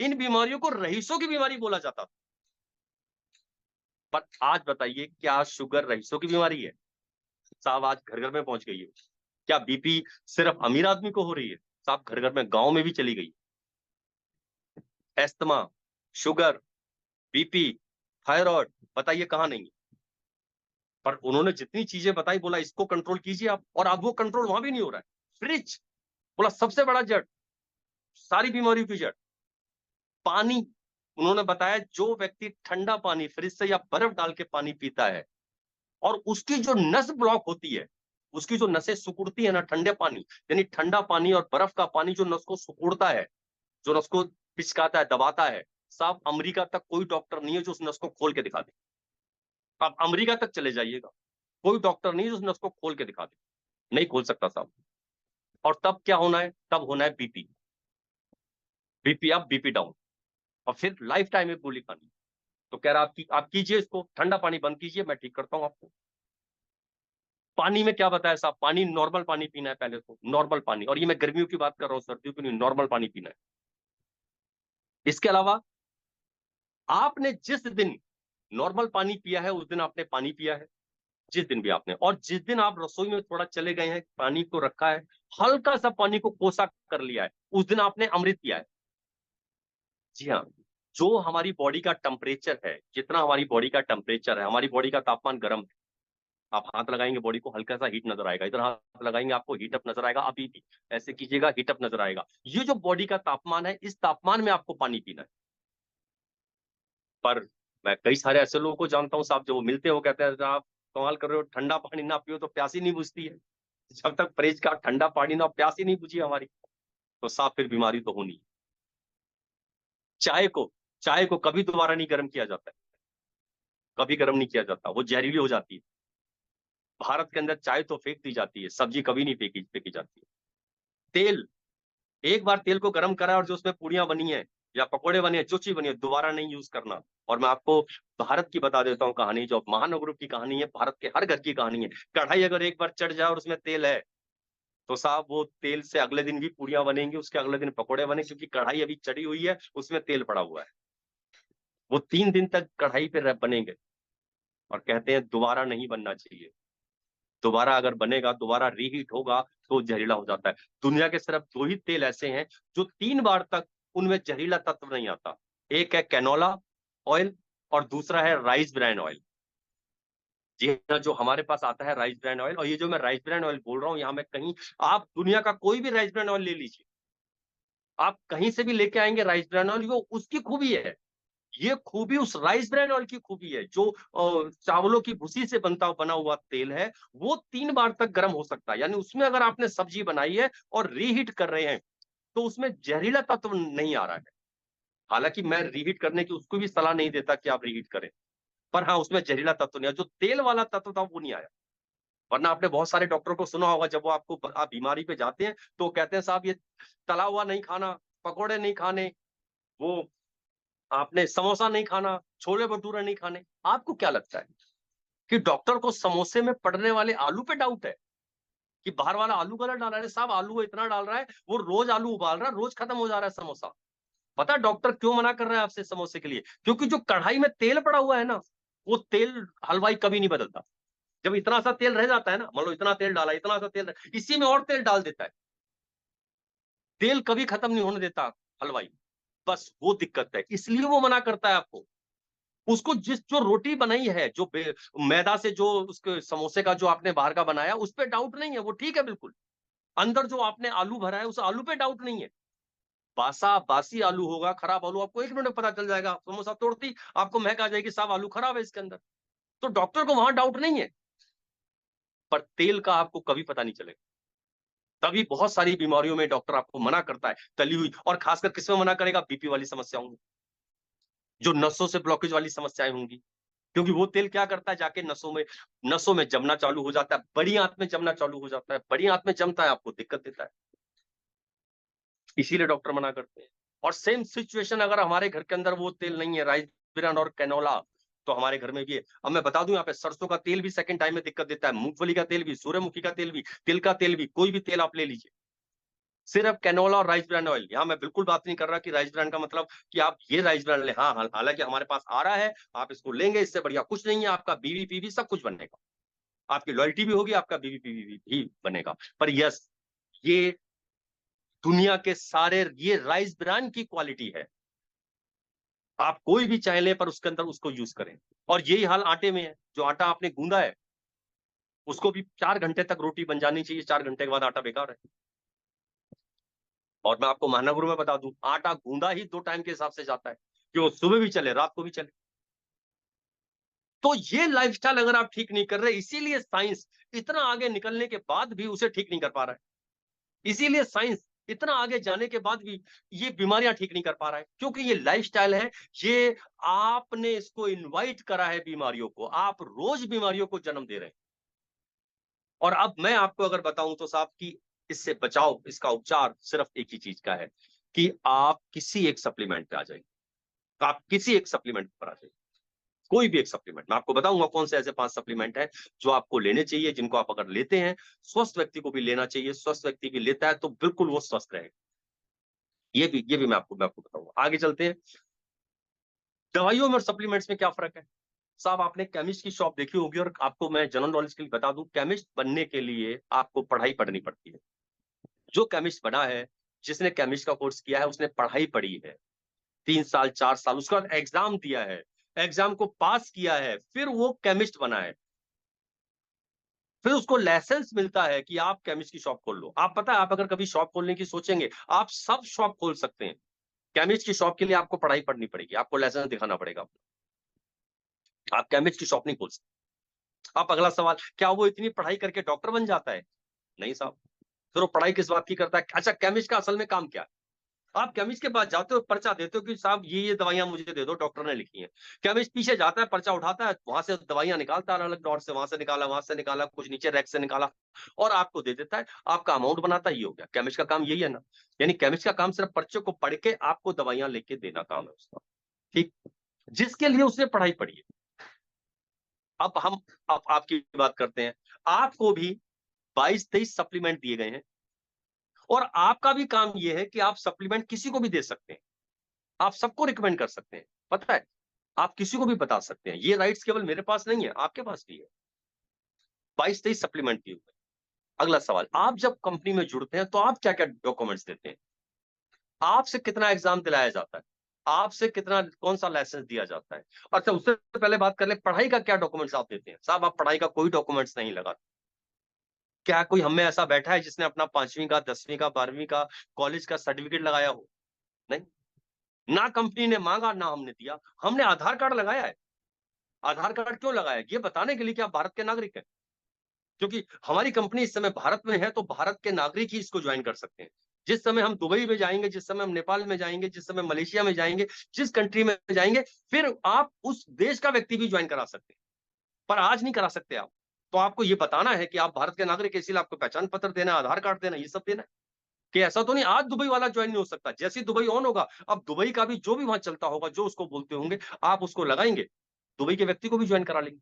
इन बीमारियों को रईसों की बीमारी बोला जाता था। पर आज बताइए, क्या शुगर रईसों की बीमारी है? साहब आज घर घर में पहुंच गई है। क्या बीपी सिर्फ अमीर आदमी को हो रही है? साहब घर घर में, गांव में भी चली गई। एस्थमा, शुगर, बीपी, थायराइड, बताइए कहां नहीं है? पर उन्होंने जितनी चीजें बताई, बोला इसको कंट्रोल कीजिए आप, और अब वो कंट्रोल वहां भी नहीं हो रहा है। फ्रिज, बोला सबसे बड़ा जड़। सारी बीमारियों की जड़ पानी। उन्होंने बताया जो व्यक्ति ठंडा पानी फ्रिज से या बर्फ डाल के पानी पीता है और उसकी जो नस ब्लॉक होती है, उसकी जो नसें सिकुड़ती है ना ठंडे पानी, यानी ठंडा पानी और बर्फ का पानी जो नस को सिकुड़ता है, जो नस को पिचकाता है, दबाता है, साहब अमेरिका तक कोई डॉक्टर नहीं है जो उस नस को खोल के दिखा दे। आप अमेरिका तक चले जाइएगा, कोई डॉक्टर नहीं है जो उस नस को खोल के दिखा दे, नहीं खोल सकता साहब। और तब क्या होना है? तब होना है BP, BP up BP down, और फिर लाइफ टाइम एक गोली खानी। तो कह रहा आप कीजिए इसको, ठंडा पानी बंद कीजिए, मैं ठीक करता हूं आपको। पानी में क्या बताया साहब? पानी नॉर्मल पानी पीना है पहले तो, नॉर्मल पानी, और ये मैं गर्मियों की बात कर रहा हूं, सर्दियों की नहीं, नॉर्मल पानी पीना है। इसके अलावा आपने जिस दिन नॉर्मल पानी पिया है उस दिन आपने पानी पिया है, जिस दिन भी आपने, और जिस दिन आप रसोई में थोड़ा चले गए हैं, पानी को रखा है, हल्का सा पानी को कोसा कर लिया है, उस दिन आपने अमृत पिया है। जी हाँ, जो हमारी बॉडी का टेम्परेचर है, जितना हमारी बॉडी का टेम्परेचर है, हमारी बॉडी का तापमान गर्म है। आप हाथ लगाएंगे बॉडी को हल्का सा हीट नजर आएगा, इधर हाथ लगाएंगे आपको हीट अप नजर आएगा, अभी भी ऐसे कीजिएगा हीट अप नजर आएगा। ये जो बॉडी का तापमान है, इस तापमान में आपको पानी पीना है। पर मैं कई सारे ऐसे लोगों को जानता हूँ साहब, जो मिलते हो कहते हैं आप कमाल कर रहे हो, ठंडा पानी ना पियो तो प्यास ही नहीं बुझती है। जब तक फ्रिज का ठंडा पानी ना, प्यास ही नहीं बुझी हमारी, तो साहब फिर बीमारी तो होनी है। चाय को चाय को कभी दोबारा नहीं गर्म किया जाता है, कभी गर्म नहीं किया जाता, वो जहरीली हो जाती है। भारत के अंदर चाय तो फेंक दी जाती है, सब्जी कभी नहीं फेंकी फेंकी जाती है। तेल, एक बार तेल को गर्म करा और जो उसमें पूड़ियां बनी है या पकोड़े बने हैं, जो चीज बनी है, दोबारा नहीं यूज करना। और मैं आपको भारत की बता देता हूँ कहानी, जो महानगरों की कहानी है, भारत के हर घर की कहानी है। कढ़ाई अगर एक बार चढ़ जाए और उसमें तेल है, तो साहब वो तेल से अगले दिन भी पूड़ियां बनेंगी, उसके अगले दिन पकोड़े बने, क्योंकि कढ़ाई अभी चढ़ी हुई है, उसमें तेल पड़ा हुआ है। वो 3 दिन तक कढ़ाई पे बनेंगे, और कहते हैं दोबारा नहीं बनना चाहिए। दोबारा अगर बनेगा, दोबारा रीहीट होगा तो जहरीला हो जाता है। दुनिया के सिर्फ 2 ही तेल ऐसे हैं जो 3 बार तक उनमें जहरीला तत्व नहीं आता। एक है कैनोला ऑयल, और दूसरा है राइस ब्रान ऑयल। जी हाँ, जो हमारे पास आता है राइस ब्रान ऑयल, और ये जो मैं राइस ब्रान ऑयल बोल रहा हूँ, यहाँ मैं कहीं, आप दुनिया का कोई भी राइस ब्रान ऑयल ले लीजिए, आप कहीं से भी लेके आएंगे राइस ब्रान ऑयल, वो उसकी खूबी है, ये खूबी उस राइस ब्रान ऑयल की खूबी है, जो चावलों की भूसी से बना हुआ तेल है, वो 3 बार तक गर्म हो सकता है। यानी उसमें अगर आपने सब्जी बनाई है और रीहीट कर रहे हैं, तो उसमें जहरीला तत्व नहीं आ रहा है। हालांकि मैं रीहीट करने की उसको भी सलाह नहीं देता कि आप रीहीट करें, पर हाँ, उसमें जहरीला तत्व नहीं आया, जो तेल वाला तत्व था वो नहीं आया। वरना आपने बहुत सारे डॉक्टरों को सुना होगा, जब वो आपको, आप बीमारी पे जाते हैं तो कहते हैं साहब ये तला हुआ नहीं खाना, पकोड़े नहीं खाने, वो आपने समोसा नहीं खाना, छोले भटूरे नहीं खाने। आपको क्या लगता है कि डॉक्टर को समोसे में पड़ने वाले आलू पे डाउट है, कि बाहर वाला आलू गलत डाल रहा है? साहब आलू इतना डाल रहा है, वो रोज आलू उबाल रहा है, रोज खत्म हो जा रहा है समोसा। पता है डॉक्टर क्यों मना कर रहा है आपसे समोसे के लिए? क्योंकि जो कढ़ाई में तेल पड़ा हुआ है ना, वो तेल हलवाई कभी नहीं बदलता। जब इतना सा तेल रह जाता है ना, मान लो इतना तेल डाला, इतना सा तेल, इसी में और तेल डाल देता है, तेल कभी खत्म नहीं होने देता हलवाई। बस वो दिक्कत है, इसलिए वो मना करता है आपको। उसको जिस जो रोटी बनाई है, जो मैदा से, जो उसके समोसे का जो आपने बाहर का बनाया, उस पे डाउट नहीं है, वो ठीक है बिल्कुल। अंदर जो आपने आलू भरा है, उस आलू पे डाउट नहीं है। बासा बासी आलू होगा, खराब आलू, आपको 1 मिनट में पता चल जाएगा, समोसा तोड़ती आपको महक आ जाएगी, साहब आलू खराब है इसके अंदर। तो डॉक्टर को वहां डाउट नहीं है, पर तेल का आपको कभी पता नहीं चलेगा। तभी बहुत सारी बीमारियों में डॉक्टर आपको मना करता है तली हुई, और खासकर किसमें मना करेगा? बीपी वाली समस्याओं में, जो नसों से ब्लॉकेज वाली समस्याएं होंगी। क्योंकि वो तेल क्या करता है, जाके नसों में जमना चालू हो जाता है, बड़ी आंत में जमना चालू हो जाता है, बड़ी आंत में जमता है, आपको दिक्कत देता है, इसीलिए डॉक्टर मना करते हैं। और सेम सिचुएशन अगर हमारे घर के अंदर वो तेल नहीं है, राइस ब्रान और कैनोला, तो हमारे घर में भी है। अब मैं बता दूं, यहाँ पे सरसों का तेल भी सेकंड टाइम में दिक्कत देता है, मूंगफली का तेल भी, सूर्यमुखी का तेल भी, तिल का तेल भी, कोई भी तेल आप ले लीजिए। सिर्फ कैनोला और राइस ब्रान ऑयल, यहाँ मैं बिल्कुल बात नहीं कर रहा कि राइस ब्रान का मतलब कि आप ये राइस ब्रान ले, हाँ, हालांकि हमारे पास आ रहा है, आप इसको लेंगे, इससे बढ़िया कुछ नहीं है, आपका बीवी पीवी सब कुछ बनेगा, आपकी लॉयल्टी भी होगी, आपका बीवी पीवी भी बनेगा। पर यस, ये दुनिया के सारे, ये राइस ब्रान की क्वालिटी है, आप कोई भी चाहे लें, पर उसके अंदर उसको यूज करें। और यही हाल आटे में है, जो आटा आपने गूंदा है, उसको भी 4 घंटे तक रोटी बन जानी चाहिए, 4 घंटे के बाद आटा बेकार है। और मैं आपको महानगरों में बता दूं, आटा गूंदा ही 2 टाइम के हिसाब से जाता है कि वो सुबह भी चले, रात को भी चले। तो ये लाइफस्टाइल अगर आप ठीक नहीं कर रहे, इसीलिए साइंस इतना आगे निकलने के बाद भी उसे ठीक नहीं कर पा रहा है। इसीलिए साइंस इतना आगे जाने के बाद भी ये बीमारियां ठीक नहीं कर पा रहा है, क्योंकि ये लाइफस्टाइल है। ये आपने इसको इनवाइट करा है बीमारियों को, आप रोज बीमारियों को जन्म दे रहे हैं। और अब मैं आपको अगर बताऊं तो साहब कि इससे बचाव, इसका उपचार सिर्फ एक ही चीज का है कि आप किसी एक सप्लीमेंट पे आ जाइए। आप किसी एक सप्लीमेंट पर आ जाइए, कोई भी एक सप्लीमेंट। मैं आपको बताऊंगा कौन से ऐसे 5 सप्लीमेंट हैं जो आपको लेने चाहिए, जिनको आप अगर लेते हैं, स्वस्थ व्यक्ति को भी लेना चाहिए। स्वस्थ व्यक्ति भी लेता है तो बिल्कुल वो स्वस्थ रहेगा। ये भी मैं आपको बताऊंगा। आगे चलते हैं। दवाइयों में और सप्लीमेंट्स में क्या फर्क है? साहब, आपने केमिस्ट की शॉप देखी होगी, और आपको मैं जनरल नॉलेज के लिए बता दूं, केमिस्ट बनने के लिए आपको पढ़ाई पढ़नी पड़ती है। जो केमिस्ट बना है, जिसने केमिस्ट का कोर्स किया है, उसने पढ़ाई पढ़ी है 3 साल 4 साल, उसके बाद एग्जाम दिया है, एग्जाम को पास किया है, फिर वो केमिस्ट बना है। फिर उसको लाइसेंस मिलता है कि आप केमिस्ट की शॉप खोल लो। आप पता है, आप अगर कभी शॉप खोलने की सोचेंगे, आप सब शॉप खोल सकते हैं। केमिस्ट की शॉप के लिए आपको पढ़ाई पढ़नी पड़ेगी, आपको लाइसेंस दिखाना पड़ेगा। आप केमिस्ट की शॉप नहीं खोल सकते। आप अगला सवाल, क्या वो इतनी पढ़ाई करके डॉक्टर बन जाता है? नहीं साहब। फिर वो पढ़ाई किस बात की करता है? अच्छा, केमिस्ट का असल में काम क्या है? आप केमिस्ट के पास जाते हो, पर्चा देते हो कि साहब ये दवाइयां मुझे दे दो, डॉक्टर ने लिखी हैं। केमिस्ट पीछे जाता है, पर्चा उठाता है, वहां से दवाइयां निकालता है, अलग अलग ड्रॉर से, वहां से निकाला, वहां से निकाला, कुछ नीचे रैक से निकाला, और आपको दे देता है। आपका अमाउंट बनाता है। ये हो गया केमिस्ट का काम, यही है ना? यानी केमिस्ट का काम सिर्फ पर्चे को पढ़ के आपको दवाइयां लेके देना काम है उसका। ठीक, जिसके लिए उसने पढ़ाई पढ़ी है। अब हम आपकी बात करते हैं। आपको भी 22-23 सप्लीमेंट दिए गए हैं, और आपका भी काम यह है कि आप सप्लीमेंट किसी को भी दे सकते हैं। आप सबको रिकमेंड कर सकते हैं, पता है? आप किसी को भी बता सकते हैं। ये राइट्स केवल मेरे पास नहीं है, आपके पास भी है। 22-23 सप्लीमेंट दिए हुए। अगला सवाल, आप जब कंपनी में जुड़ते हैं तो आप क्या क्या डॉक्यूमेंट्स देते हैं? आपसे कितना एग्जाम दिलाया जाता है? आपसे कितना, कौन सा लाइसेंस दिया जाता है? अच्छा, उससे पहले बात कर ले, पढ़ाई का क्या डॉक्यूमेंट्स आप देते हैं? साहब, आप पढ़ाई का कोई डॉक्यूमेंट्स नहीं लगाते। क्या कोई हम में ऐसा बैठा है जिसने अपना 5वीं का, 10वीं का, 12वीं का, कॉलेज का सर्टिफिकेट लगाया हो? नहीं। ना कंपनी ने मांगा, ना हमने दिया। हमने आधार कार्ड लगाया है। आधार कार्ड क्यों लगाया? ये बताने के लिए कि आप भारत के नागरिक हैं। क्योंकि हमारी कंपनी इस समय भारत में है, तो भारत के नागरिक ही इसको ज्वाइन कर सकते हैं। जिस समय हम दुबई में जाएंगे, जिस समय हम नेपाल में जाएंगे, जिस समय मलेशिया में जाएंगे, जिस कंट्री में जाएंगे, फिर आप उस देश का व्यक्ति भी ज्वाइन करा सकते हैं। पर आज नहीं करा सकते आप। तो आपको ये बताना है कि आप भारत के नागरिक हैं, इसलिए आपको पहचान पत्र देना है, आधार कार्ड देना, ये सब देना है। कि ऐसा तो नहीं आज दुबई वाला ज्वाइन नहीं हो सकता। जैसे दुबई ऑन होगा, अब दुबई का भी जो भी वहां चलता होगा, जो उसको बोलते होंगे, आप उसको लगाएंगे, दुबई के व्यक्ति को भी ज्वाइन करा लेंगे।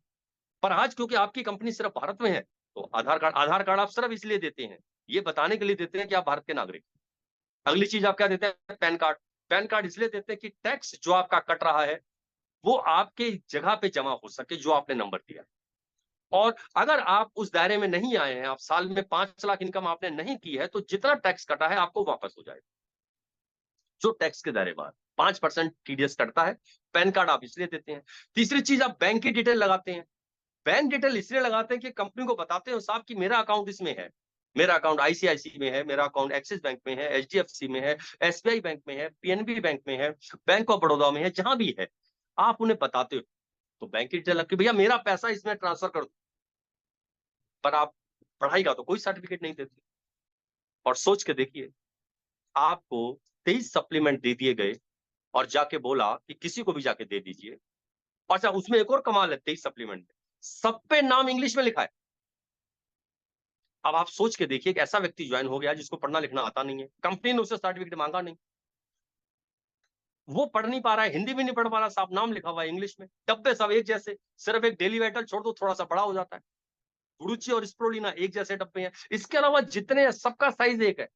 पर आज क्योंकि आपकी कंपनी सिर्फ भारत में है, तो आधार कार्ड आप सिर्फ इसलिए देते हैं, ये बताने के लिए देते हैं कि आप भारत के नागरिक। अगली चीज आप क्या देते हैं? Pan card. पैन कार्ड इसलिए देते हैं कि टैक्स जो आपका कट रहा है, वो आपके जगह पे जमा हो सके, जो आपने नंबर दिया। और अगर आप उस दायरे में नहीं आए हैं, आप साल में 5 लाख इनकम आपने नहीं की है, तो जितना टैक्स कटा है आपको वापस हो जाएगा, जो टैक्स के दायरे बाहर। 5% टीडीएस कटता है। पैन कार्ड आप इसलिए देते हैं। तीसरी चीज, आप बैंक की डिटेल लगाते हैं। बैंक डिटेल इसलिए लगाते हैं कि कंपनी को बताते हो साहब कि मेरा अकाउंट इसमें है। मेरा अकाउंट आईसीआईसी में है, मेरा अकाउंट एक्सिस बैंक में है, एचडीएफसी में है, एसबीआई बैंक में है, पीएनबी बैंक में है, बैंक ऑफ बड़ौदा में है, जहां भी है, आप उन्हें बताते हो। तो बैंक की डिटेल लग के भैया मेरा पैसा इसमें ट्रांसफर कर दो। पर आप पढ़ाई का तो कोई सर्टिफिकेट नहीं देते। और सोच के देखिए, आपको 23 सप्लीमेंट दे दिए गए, और जाके बोला कि किसी को भी जाके दे दीजिए। अच्छा, उसमें एक और कमाल है, 23 सप्लीमेंट में सब पे नाम इंग्लिश में लिखा है। अब आप सोच के देखिए, एक ऐसा व्यक्ति ज्वाइन हो गया जिसको पढ़ना लिखना आता नहीं है, कंपनी ने उससे सर्टिफिकेट मांगा नहीं, वो पढ़ नहीं पा रहा है, हिंदी भी नहीं पढ़ पा रहा, साफ नाम लिखा हुआ है इंग्लिश में, डब्बे सब एक जैसे, सिर्फ एक डेली वेटल छोड़ दो, थोड़ा सा बड़ा हो जाता है। गुरुची और स्प्रोलिना एक जैसे डब्बे हैं, इसके अलावा जितने हैं सबका साइज एक है।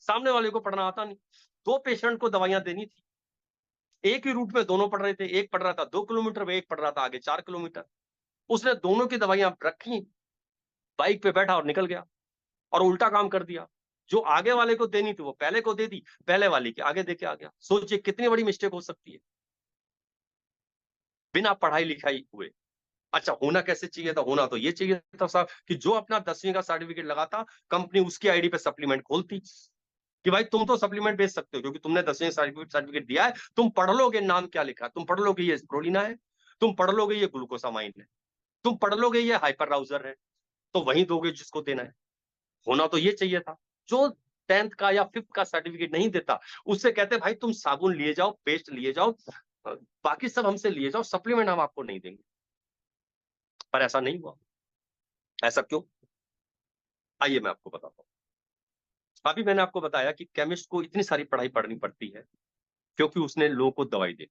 सामने वाले को पढ़ना आता नहीं। 2 पेशेंट को दवाइयां देनी थी, एक ही रूट में दोनों पढ़ रहे थे, एक पढ़ रहा था 2 किलोमीटर में, एक पढ़ रहा था आगे 4 किलोमीटर। उसने दोनों की दवाइयां रखी, बाइक पे बैठा और निकल गया, और उल्टा काम कर दिया। जो आगे वाले को देनी थी वो पहले को दे दी, पहले वाले के आगे दे के आ गया। सोचिए कितनी बड़ी मिस्टेक हो सकती है, बिना पढ़ाई लिखाई हुए। अच्छा, होना कैसे चाहिए था? होना तो ये चाहिए था साहब कि जो अपना 10वीं का सर्टिफिकेट लगाता, कंपनी उसकी आईडी पे सप्लीमेंट खोलती, कि भाई तुम तो सप्लीमेंट बेच सकते हो क्योंकि तुमने 10वीं सर्टिफिकेट दिया है, तुम पढ़ लोगे नाम क्या लिखा है, तुम पढ़ लोगे ये स्प्रोलिना है, तुम पढ़ लोगे ये ग्लूकोसामाइन है, तुम पढ़ लोगे ये हाइपर राउजर है, तो वही दोगे जिसको देना है। होना तो ये चाहिए था। जो 10th का या 5th का सर्टिफिकेट नहीं देता उससे कहते भाई तुम साबुन लिए जाओ, पेस्ट लिए जाओ, बाकी सब हमसे लिए जाओ, सप्लीमेंट हम आपको नहीं देंगे। पर ऐसा नहीं हुआ। ऐसा क्यों? आइए मैं आपको बताता हूं। अभी मैंने आपको बताया कि केमिस्ट को इतनी सारी पढ़ाई पढ़नी पड़ती है क्योंकि उसने लोगों को दवाई दी।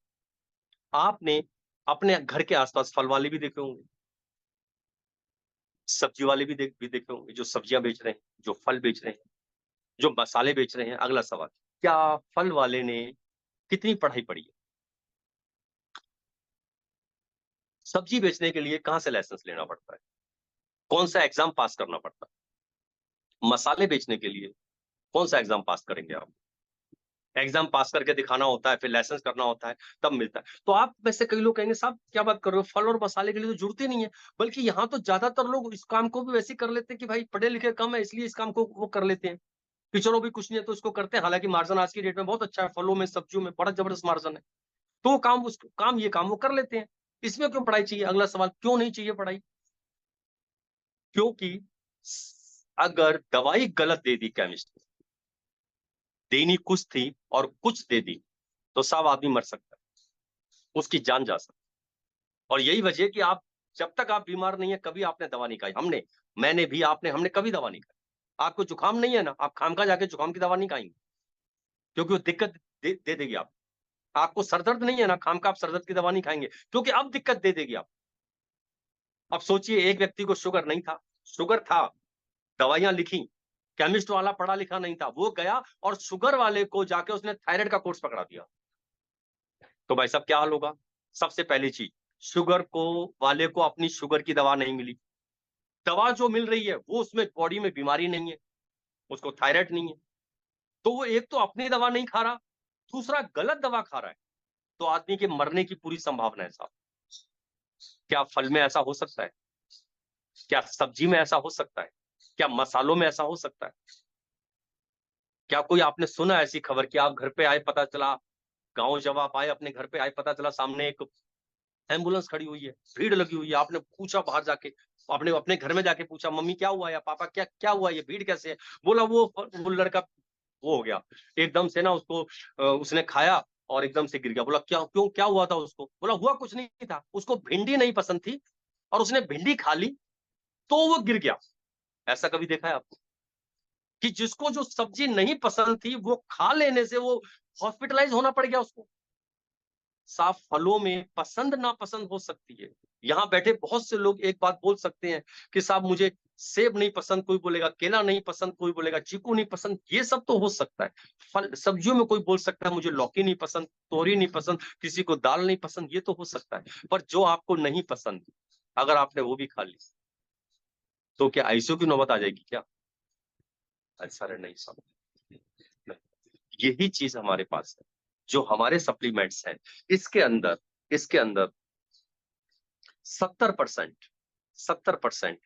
आपने अपने घर के आसपास फल वाले भी देखे होंगे, सब्जी वाले भी देखे होंगे, जो सब्जियां बेच रहे हैं, जो फल बेच रहे हैं, जो मसाले बेच रहे हैं। अगला सवाल, क्या फल वाले ने कितनी पढ़ाई पढ़ी है? सब्जी बेचने के लिए कहां से लाइसेंस लेना पड़ता है? कौन सा एग्जाम पास करना पड़ता है? मसाले बेचने के लिए कौन सा एग्जाम पास करेंगे आप? एग्जाम पास करके दिखाना होता है, फिर लाइसेंस करना होता है, तब मिलता है। तो आप में से कई लोग कहेंगे साहब क्या बात कर रहे हो, फल और मसाले के लिए तो जरूरत ही नहीं है। बल्कि यहाँ तो ज्यादातर लोग इस काम को भी वैसे कर लेते हैं कि भाई पढ़े लिखे कम है इसलिए इस काम को वो कर लेते हैं कि चलो भी कुछ नहीं है तो इसको करते हैं। हालांकि मार्जिन आज की डेट में बहुत अच्छा है, फलों में सब्जियों में बड़ा जबरदस्त मार्जिन है, तो वो काम ये काम वो कर लेते हैं। इसमें क्यों पढ़ाई चाहिए? अगला सवाल, क्यों नहीं चाहिए पढ़ाई? क्योंकि अगर दवाई गलत दे दी केमिस्ट, देनी कुछ थी और कुछ दे दी, तो सब आदमी मर सकता है, उसकी जान जा सकती है। और यही वजह कि आप जब तक आप बीमार नहीं है कभी आपने दवा नहीं खाई। मैंने भी, आपने, हमने कभी दवा नहीं खाई। आपको जुकाम नहीं है ना, आप खामखा जाके जुकाम की दवा नहीं खाएंगे क्योंकि वो दिक्कत दे देगी आप। आपको सरदर्द नहीं है ना, खामखा आप सरदर्द की दवा नहीं खाएंगे क्योंकि अब दिक्कत दे देगी आप। अब सोचिए, एक व्यक्ति को शुगर नहीं था, शुगर था, दवाइयां लिखी, केमिस्ट वाला पढ़ा लिखा नहीं था, वो गया और शुगर वाले को जाके उसने थायराइड का कोर्स पकड़ा दिया। तो भाई साहब क्या हाल होगा? सबसे पहली चीज, शुगर को वाले को अपनी शुगर की दवा नहीं मिली। दवा जो मिल रही है वो उसमें बॉडी में बीमारी नहीं है, उसको थायराइड नहीं है, तो वो एक तो अपनी दवा नहीं खा रहा, दूसरा गलत दवा खा रहा है, तो आदमी के मरने की पूरी संभावना है साहब। क्या फल में ऐसा हो सकता है? क्या सब्जी में ऐसा हो सकता है? क्या मसालों में ऐसा हो सकता है? क्या कोई आपने सुना ऐसी खबर कि आप घर पे आए, पता चला, गांव जब आप आए अपने घर पे आए, पता चला सामने एक एम्बुलेंस खड़ी हुई है, भीड़ लगी हुई है, आपने पूछा बाहर जाके, आपने अपने घर में जाके पूछा मम्मी क्या हुआ, या पापा क्या क्या हुआ, ये भीड़ कैसे है? बोला वो लड़का वो हो गया एकदम से ना, उसको उसने खाया और एकदम से गिर गया। बोला क्या, क्यों, क्या हुआ था उसको? बोला हुआ कुछ नहीं था, उसको भिंडी नहीं पसंद थी और उसने भिंडी खा ली तो वो गिर गया। ऐसा कभी देखा है आपको कि जिसको जो सब्जी नहीं पसंद थी वो खा लेने से वो हॉस्पिटलाइज होना पड़ गया उसको? साफ फलों में पसंद नापसंद हो सकती है। यहाँ बैठे बहुत से लोग एक बात बोल सकते हैं कि साहब मुझे सेब नहीं पसंद, कोई बोलेगा केला नहीं पसंद, कोई बोलेगा चीकू नहीं पसंद, ये सब तो हो सकता है। फल सब्जियों में कोई बोल सकता है मुझे लौकी नहीं पसंद, तोरी नहीं पसंद, किसी को दाल नहीं पसंद, ये तो हो सकता है। पर जो आपको नहीं पसंद, अगर आपने वो भी खा ली तो क्या आईसीयू की नौबत आ जाएगी क्या? अरे नहीं साहब, यही चीज हमारे पास है। जो हमारे सप्लीमेंट्स हैं, इसके अंदर 70% 70%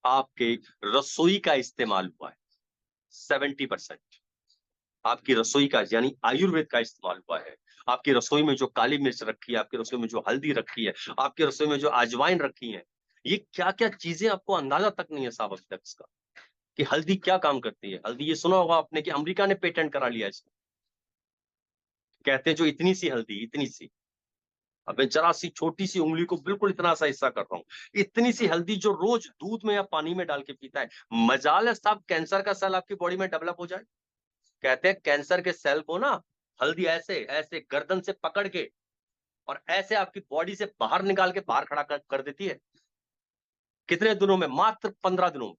आपके रसोई का इस्तेमाल हुआ है। 70% आपकी रसोई का यानी आयुर्वेद का इस्तेमाल हुआ है। आपकी रसोई में जो काली मिर्च रखी है, आपकी रसोई में जो हल्दी रखी है, आपकी रसोई में जो अजवाइन रखी है, ये क्या क्या चीजें आपको अंदाजा तक नहीं है साहब अभी तक इसका, कि हल्दी क्या काम करती है। हल्दी, ये सुना होगा आपने कि अमेरिका ने पेटेंट करा लिया इसको। कहते हैं जो इतनी सी हल्दी, इतनी सी, अब मैं जरा सी छोटी सी उंगली को बिल्कुल इतना सा हिस्सा कर रहा हूँ, इतनी सी हल्दी जो रोज दूध में या पानी में डाल के पीता है, मजाल है साहब कैंसर का सेल आपकी बॉडी में डेवलप हो जाए। कहते हैं कैंसर के सेल को ना हल्दी ऐसे ऐसे गर्दन से पकड़ के और ऐसे आपकी बॉडी से बाहर निकाल के बाहर खड़ा कर देती है। कितने दिनों में? मात्र 15 दिनों में।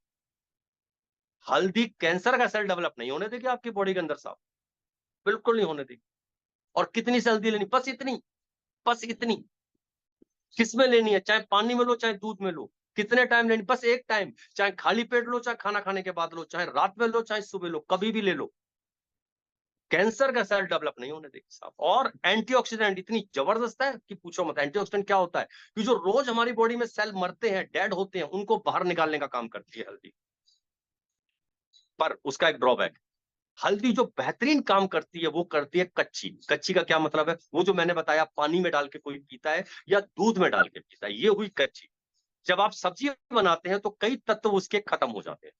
हल्दी कैंसर का सेल डेवलप नहीं होने देगी आपकी बॉडी के अंदर साहब, बिल्कुल नहीं होने देगी। और कितनी सी हल्दी लेनी? बस इतनी, बस इतनी। किसमें लेनी है? चाहे पानी में लो चाहे दूध में लो। कितने टाइम लेनी? बस एक टाइम, चाहे खाली पेट लो, चाहे खाना खाने के बाद लो, चाहे रात में लो, चाहे सुबह लो, कभी भी ले लो। कैंसर का सेल डेवलप नहीं होने देगी साहब। और एंटीऑक्सीडेंट इतनी जबरदस्त है कि पूछो मत। एंटीऑक्सीडेंट क्या होता है कि जो रोज हमारी बॉडी में सेल मरते हैं, डेड होते हैं, उनको बाहर निकालने का काम करती है हल्दी। पर उसका एक ड्रॉबैक, हल्दी जो बेहतरीन काम करती है वो करती है कच्ची। कच्ची का क्या मतलब है? वो जो मैंने बताया, पानी में डाल के कोई पीता है या दूध में डाल के पीता है, ये हुई कच्ची। जब आप सब्जी बनाते हैं तो कई तत्व उसके खत्म हो जाते हैं।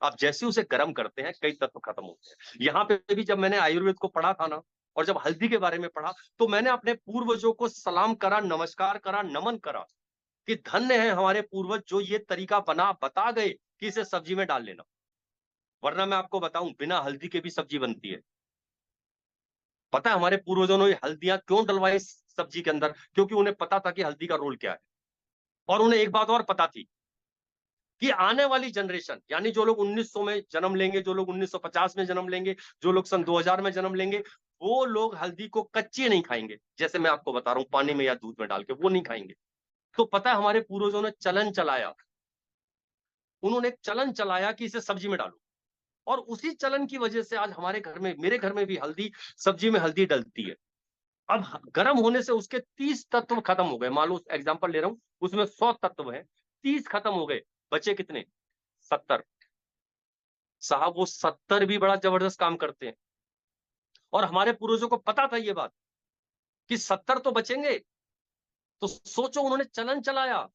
आप जैसे उसे गर्म करते हैं कई तत्व खत्म होते हैं। यहाँ पे भी जब मैंने आयुर्वेद को पढ़ा था ना, और जब हल्दी के बारे में पढ़ा, तो मैंने अपने पूर्वजों को सलाम करा, नमस्कार करा, नमन करा कि धन्य है हमारे पूर्वज जो ये तरीका बता गए कि इसे सब्जी में डाल लेना। वरना मैं आपको बताऊं, बिना हल्दी के भी सब्जी बनती है। पता है हमारे पूर्वजों ने हल्दियां क्यों डलवाई सब्जी के अंदर? क्योंकि उन्हें पता था कि हल्दी का रोल क्या है। और उन्हें एक बात और पता थी कि आने वाली जनरेशन, यानी जो लोग 1900 में जन्म लेंगे, जो लोग 1950 में जन्म लेंगे, जो लोग सन 2000 में जन्म लेंगे, वो लोग हल्दी को कच्ची नहीं खाएंगे, जैसे मैं आपको बता रहा हूं पानी में या दूध में डाल के, वो नहीं खाएंगे। तो पता है हमारे पूर्वजों ने चलन चलाया, उन्होंने एक चलन चलाया कि इसे सब्जी में डालो। और उसी चलन की वजह से आज हमारे घर में, मेरे घर में भी हल्दी, सब्जी में हल्दी डलती है। अब गर्म होने से उसके 30 तत्व खत्म हो गए। मान लो एग्जांपल ले रहा हूं, उसमें 100 तत्व है, 30 खत्म हो गए, बचे कितने? 70। साहब वो 70 भी बड़ा जबरदस्त काम करते हैं। और हमारे पूर्वजों को पता था ये बात कि 70 तो बचेंगे। तो सोचो उन्होंने चलन चलाया।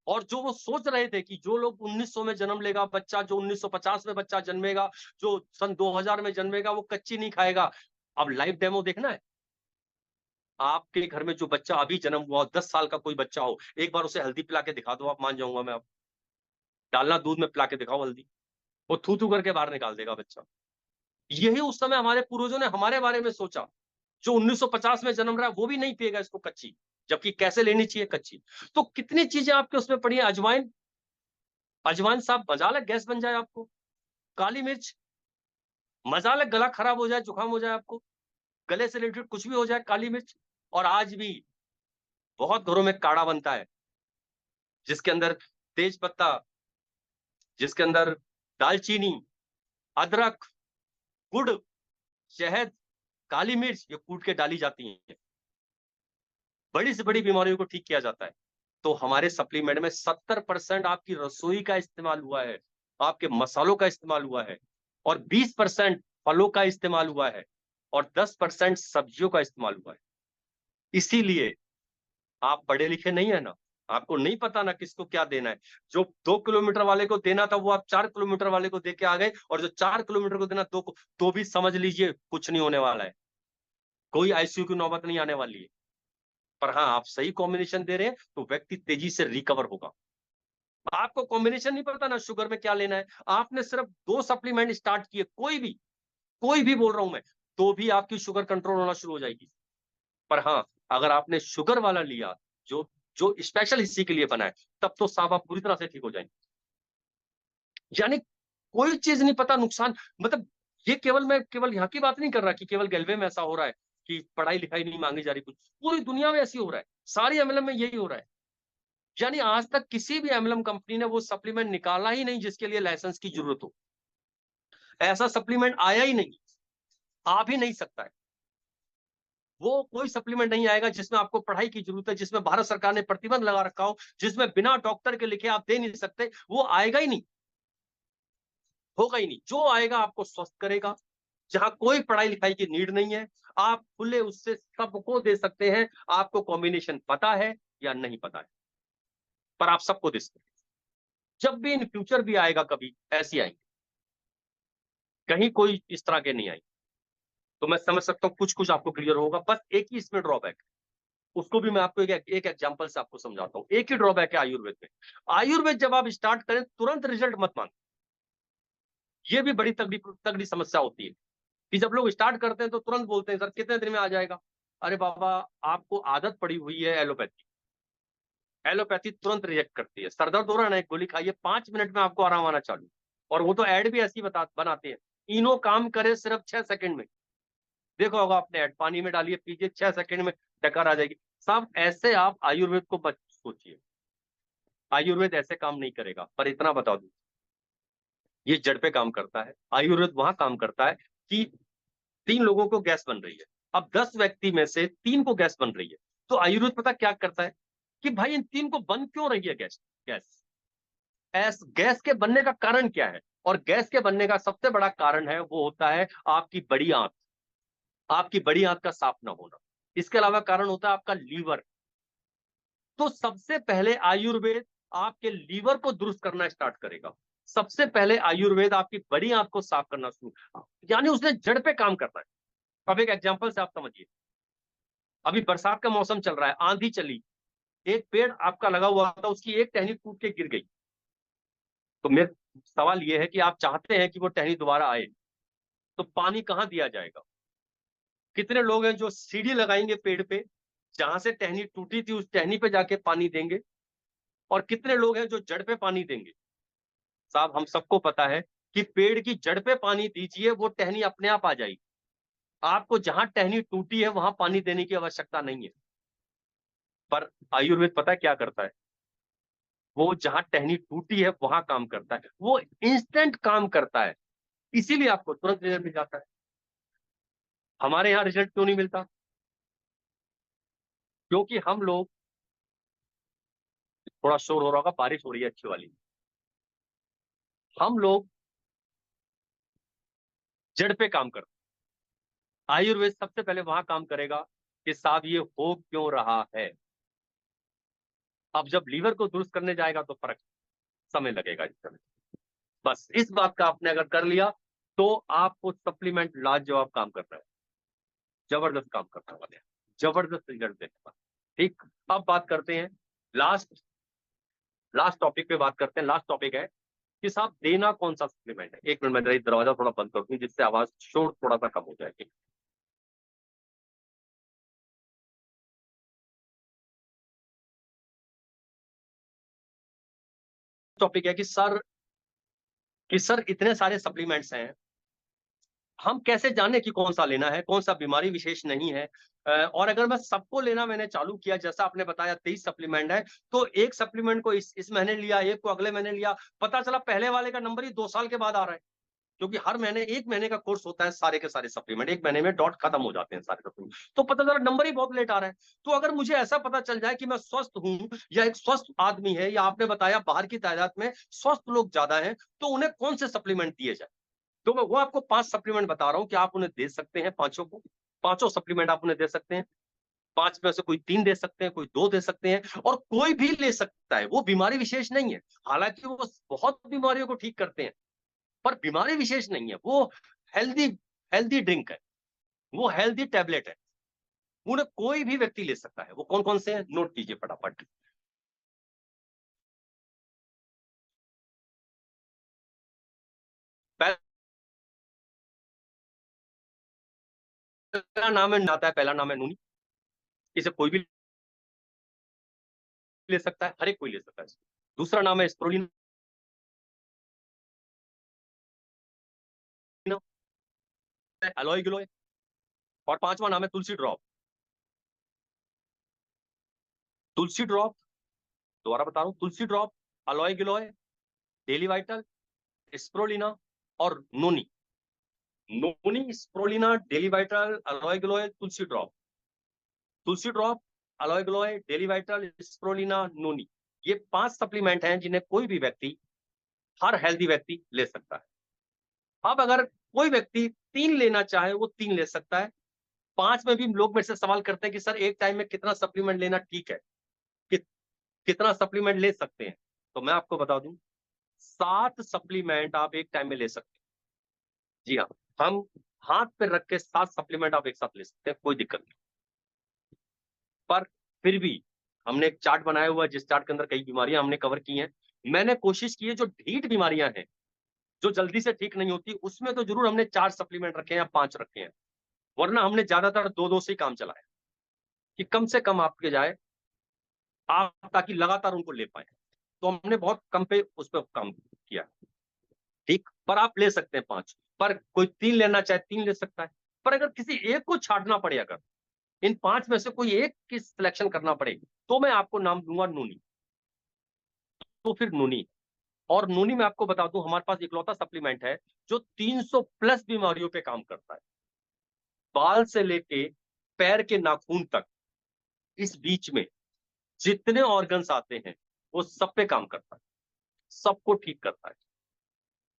और जो वो सोच रहे थे कि जो लोग 1900 में जन्म लेगा बच्चा, जो 1950 में बच्चा जन्मेगा, जो सन 2000 में जन्मेगा, वो कच्ची नहीं खाएगा। अब लाइव डेमो देखना है। आपके घर में जो बच्चा अभी जन्म हुआ, 10 साल का कोई बच्चा हो, एक बार उसे हल्दी पिला के दिखा दो, आप मान जाऊंगा मैं। आप डालना दूध में पिला के दिखाओ हल्दी, वो थू थू करके बाहर निकाल देगा बच्चा। यही उस समय हमारे पूर्वजों ने हमारे बारे में सोचा। जो 1950 में जन्म रहा है वो भी नहीं पिएगा इसको कच्ची, जबकि कैसे लेनी चाहिए कच्ची। तो कितनी चीजें आपके उसमें पड़ी है। अजवाइन, अजवाइन साहब मजाल है गैस बन जाए आपको। काली मिर्च, मजाल है गला खराब हो जाए, जुकाम हो जाए आपको, गले से रिलेटेड कुछ भी हो जाए, काली मिर्च। और आज भी बहुत घरों में काढ़ा बनता है जिसके अंदर तेज पत्ता, जिसके अंदर दालचीनी, अदरक, गुड़, शहद, काली मिर्च, ये कूट के डाली जाती है। बड़ी से बड़ी बीमारियों को ठीक किया जाता है। तो हमारे सप्लीमेंट में 70% आपकी रसोई का इस्तेमाल हुआ है, आपके मसालों का इस्तेमाल हुआ है, और 20% फलों का इस्तेमाल हुआ है, और 10% सब्जियों का इस्तेमाल हुआ है। इसीलिए आप पढ़े लिखे नहीं है ना, आपको नहीं पता ना किसको क्या देना है। जो 2 किलोमीटर वाले को देना था वो आप 4 किलोमीटर वाले को दे के आ गए, और जो 4 किलोमीटर को देना दो को, तो भी समझ लीजिए कुछ नहीं होने वाला है। कोई आईसीयू की नौबत नहीं आने वाली है। पर हाँ, आप सही कॉम्बिनेशन दे रहे हैं तो व्यक्ति तेजी से रिकवर होगा। आपको कॉम्बिनेशन नहीं पता ना शुगर में क्या लेना है, आपने सिर्फ 2 सप्लीमेंट स्टार्ट किए, कोई भी बोल रहा हूं मैं, तो भी आपकी शुगर कंट्रोल होना शुरू हो जाएगी। पर हाँ, अगर आपने शुगर वाला लिया जो जो स्पेशल इसी के लिए बना है, तब तो साहब आप पूरी तरह से ठीक हो जाएंगे। यानी कोई चीज नहीं पता नुकसान, मतलब ये केवल, मैं केवल यहाँ की बात नहीं कर रहा कि केवल गैल्वे में ऐसा हो रहा है कि पढ़ाई लिखाई नहीं मांगी जा रही, कुछ पूरी दुनिया में ऐसी हो रहा है, सारी एमएलएम में यही हो रहा है। यानी आज तक किसी भी एमएलएम कंपनी ने वो सप्लीमेंट निकाला ही नहीं जिसके लिए लाइसेंस की जरूरत हो। ऐसा सप्लीमेंट आया ही नहीं, आ भी नहीं सकता है। वो कोई सप्लीमेंट नहीं आएगा जिसमें आपको पढ़ाई की जरूरत है, जिसमें भारत सरकार ने प्रतिबंध लगा रखा हो, जिसमें बिना डॉक्टर के लिखे आप दे नहीं सकते, वो आएगा ही नहीं, होगा ही नहीं। जो आएगा आपको स्वस्थ करेगा, जहां कोई पढ़ाई लिखाई की नीड नहीं है, आप खुले उससे सबको दे सकते हैं। आपको कॉम्बिनेशन पता है या नहीं पता है, पर आप सबको दे सकते हैं। जब भी इन फ्यूचर भी आएगा, कभी ऐसी आएंगे, कहीं कोई इस तरह के नहीं आएंगे। तो मैं समझ सकता हूँ कुछ कुछ आपको क्लियर होगा। बस एक ही इसमें ड्रॉबैक है, उसको भी मैं आपको एक एग्जांपल से आपको समझाता हूँ। एक ही ड्रॉबैक है आयुर्वेद में। आयुर्वेद जब आप स्टार्ट करें तुरंत रिजल्ट मत मांगे, ये भी बड़ी तगड़ी तगड़ी समस्या होती है कि जब लोग स्टार्ट करते हैं तो तुरंत बोलते हैं सर कितने दिन में आ जाएगा। अरे बाबा, आपको आदत पड़ी हुई है एलोपैथी, एलोपैथी तुरंत रिएक्ट करती है। सर दर्द हो रहा है ना, एक गोली खाइए, 5 मिनट में आपको आराम आना चालू। और वो तो ऐड भी ऐसी बनाते हैं, इनो काम करे सिर्फ 6 सेकंड में। देखो होगा आपने ऐड, पानी में डालिए पीजिए, 6 सेकंड में डकार आ जाएगी। साहब ऐसे आप आयुर्वेद को मत सोचिए, आयुर्वेद ऐसे काम नहीं करेगा। पर इतना बता दूं, ये जड़ पे काम करता है। आयुर्वेद वहां काम करता है कि 3 लोगों को गैस बन रही है, अब 10 व्यक्ति में से 3 को गैस बन रही है। तो आयुर्वेद पता क्या करता है कि भाई इन 3 को बन क्यों रही है गैस, गैस गैस के बनने का कारण क्या है। और गैस के बनने का सबसे बड़ा कारण है वो होता है आपकी बड़ी आंत, आपकी बड़ी आंत का साफ ना होना। इसके अलावा कारण होता है आपका लीवर। तो सबसे पहले आयुर्वेद आपके लीवर को दुरुस्त करना स्टार्ट करेगा। सबसे पहले आयुर्वेद आपकी बड़ी आंत को साफ करना शुरू, यानी उसने जड़ पे काम करना है। अब एक एग्जांपल से आप समझिए, अभी बरसात का मौसम चल रहा है, आंधी चली, एक पेड़ आपका लगा हुआ था, उसकी एक टहनी टूट के गिर गई। तो मेरा सवाल यह है कि आप चाहते हैं कि वो टहनी दोबारा आए, तो पानी कहां दिया जाएगा? कितने लोग हैं जो सीढ़ी लगाएंगे पेड़ पे, जहां से टहनी टूटी थी उस टहनी पे जाके पानी देंगे, और कितने लोग हैं जो जड़ पे पानी देंगे? साहब, हम सबको पता है कि पेड़ की जड़ पे पानी दीजिए, वो टहनी अपने आप आ जाएगी। आपको जहां टहनी टूटी है वहां पानी देने की आवश्यकता नहीं है। पर आयुर्वेद पता है क्या करता है? वो जहां टहनी टूटी है वहां काम करता है, वो इंस्टेंट काम करता है, इसीलिए आपको तुरंत रिजल्ट मिल जाता है। हमारे यहाँ रिजल्ट क्यों नहीं मिलता? क्योंकि हम लोग, थोड़ा शोर हो रहा होगा, बारिश हो रही है अच्छी वाली, हम लोग जड़ पे काम करते हैं। आयुर्वेद सबसे पहले वहां काम करेगा कि साहब ये हो क्यों रहा है। अब जब लीवर को दुरुस्त करने जाएगा तो फर्क समय लगेगा इस समय। बस इस बात का आपने अगर कर लिया तो आपको सप्लीमेंट लाजवाब काम करना है, जबरदस्त काम करने वाले हैं, जबरदस्त रिजल्ट देने वाले। ठीक, अब बात करते हैं लास्ट लास्ट टॉपिक पे बात करते हैं। लास्ट टॉपिक है कि साहब देना कौन सा सप्लीमेंट है। एक मिनट, मैं जरा दरवाजा थोड़ा बंद कर दूं जिससे आवाज शोर थोड़ा सा कम हो जाएगी। टॉपिक है कि सर इतने सारे सप्लीमेंट्स हैं, हम कैसे जाने कि कौन सा लेना है, कौन सा बीमारी विशेष नहीं है। और अगर मैं सबको लेना मैंने चालू किया, जैसा आपने बताया 23 सप्लीमेंट है, तो एक सप्लीमेंट को इस महीने लिया, एक को अगले महीने लिया, पता चला पहले वाले का नंबर ही 2 साल के बाद आ रहा है। क्योंकि हर महीने 1 महीने का कोर्स होता है, सारे के सारे सप्लीमेंट 1 महीने में डॉट खत्म हो जाते हैं सारे सप्लीमेंट, तो पता चला नंबर ही बहुत लेट आ रहा है। तो अगर मुझे ऐसा पता चल जाए कि मैं स्वस्थ हूं या एक स्वस्थ आदमी है, या आपने बताया बाहर की तादाद में स्वस्थ लोग ज्यादा हैं, तो उन्हें कौन से सप्लीमेंट दिए जाए, तो मैं वो आपको 5 सप्लीमेंट बता रहा हूं कि आप उन्हें दे सकते हैं, पांचों को। पांचों सप्लीमेंट आप उन्हें दे सकते हैं। 5 में से कोई 3 दे सकते हैं, कोई 2 दे सकते हैं, और कोई भी ले सकता है। वो बीमारी विशेष नहीं है, हालांकि वो बहुत बीमारियों को ठीक करते हैं, पर बीमारी विशेष नहीं है। वो हेल्दी हेल्दी ड्रिंक है, वो हेल्दी टैबलेट है, उन्हें कोई भी व्यक्ति ले सकता है। वो कौन कौन से हैं, नोट कीजिए फटाफट। पहला नाम है, आता है, पहला नाम है नूनी। इसे कोई भी ले सकता है, हर एक कोई ले सकता है। दूसरा नाम है स्प्रोलिना, एलोई गिलोय। और पांचवा नाम है तुलसी ड्रॉप। तुलसी ड्रॉप, दोबारा बता रहा हूं, तुलसी ड्रॉप, अलोय गिलोय, डेली वाइटल, स्प्रोलिना और नोनी। नोनी, स्प्रोलिना, डेली वाइटल, अलोय गिलोय, तुलसी ड्रॉप। तुलसी ड्रॉप, अलोय गिलोय, डेली वाइटल, स्प्रोलिना, नोनी। ये 5 सप्लीमेंट हैं जिन्हें कोई भी व्यक्ति, हर हेल्दी व्यक्ति ले सकता है। अब अगर कोई व्यक्ति 3 लेना चाहे, वो 3 ले सकता है। 5 में भी लोग मेरे से सवाल करते हैं कि सर एक टाइम में कितना सप्लीमेंट लेना ठीक है, कि, कितना सप्लीमेंट ले सकते हैं। तो मैं आपको बता दूं, 7 सप्लीमेंट आप एक टाइम में ले सकते हैं। जी हाँ, हम हाथ पे रख के 7 सप्लीमेंट आप एक साथ ले सकते हैं, कोई दिक्कत नहीं। पर फिर भी हमने एक चार्ट बनाया हुआ है, जिस चार्ट के अंदर कई बीमारियां हमने कवर की हैं। मैंने कोशिश की है जो ढीठ बीमारियां हैं, जो जल्दी से ठीक नहीं होती, उसमें तो जरूर हमने 4 सप्लीमेंट रखे हैं या 5 रखे हैं, वरना हमने ज्यादातर 2-2 से ही काम चलाया, कि कम से कम आपके जाए, आप ताकि लगातार उनको ले पाए। तो हमने बहुत कम पे उस पर काम किया। ठीक, पर आप ले सकते हैं 5, पर कोई 3 लेना चाहे 3 ले सकता है। पर अगर किसी एक को छांटना पड़े, अगर इन 5 में से कोई एक की सिलेक्शन करना पड़े, तो मैं आपको नाम दूंगा नूनी। तो फिर नूनी, और नूनी में आपको बता दूं, हमारे पास इकलौता सप्लीमेंट है जो 300 प्लस बीमारियों पे काम करता है। बाल से लेके पैर के नाखून तक, इस बीच में जितने ऑर्गन्स आते हैं वो सब पे काम करता है, सबको ठीक करता है।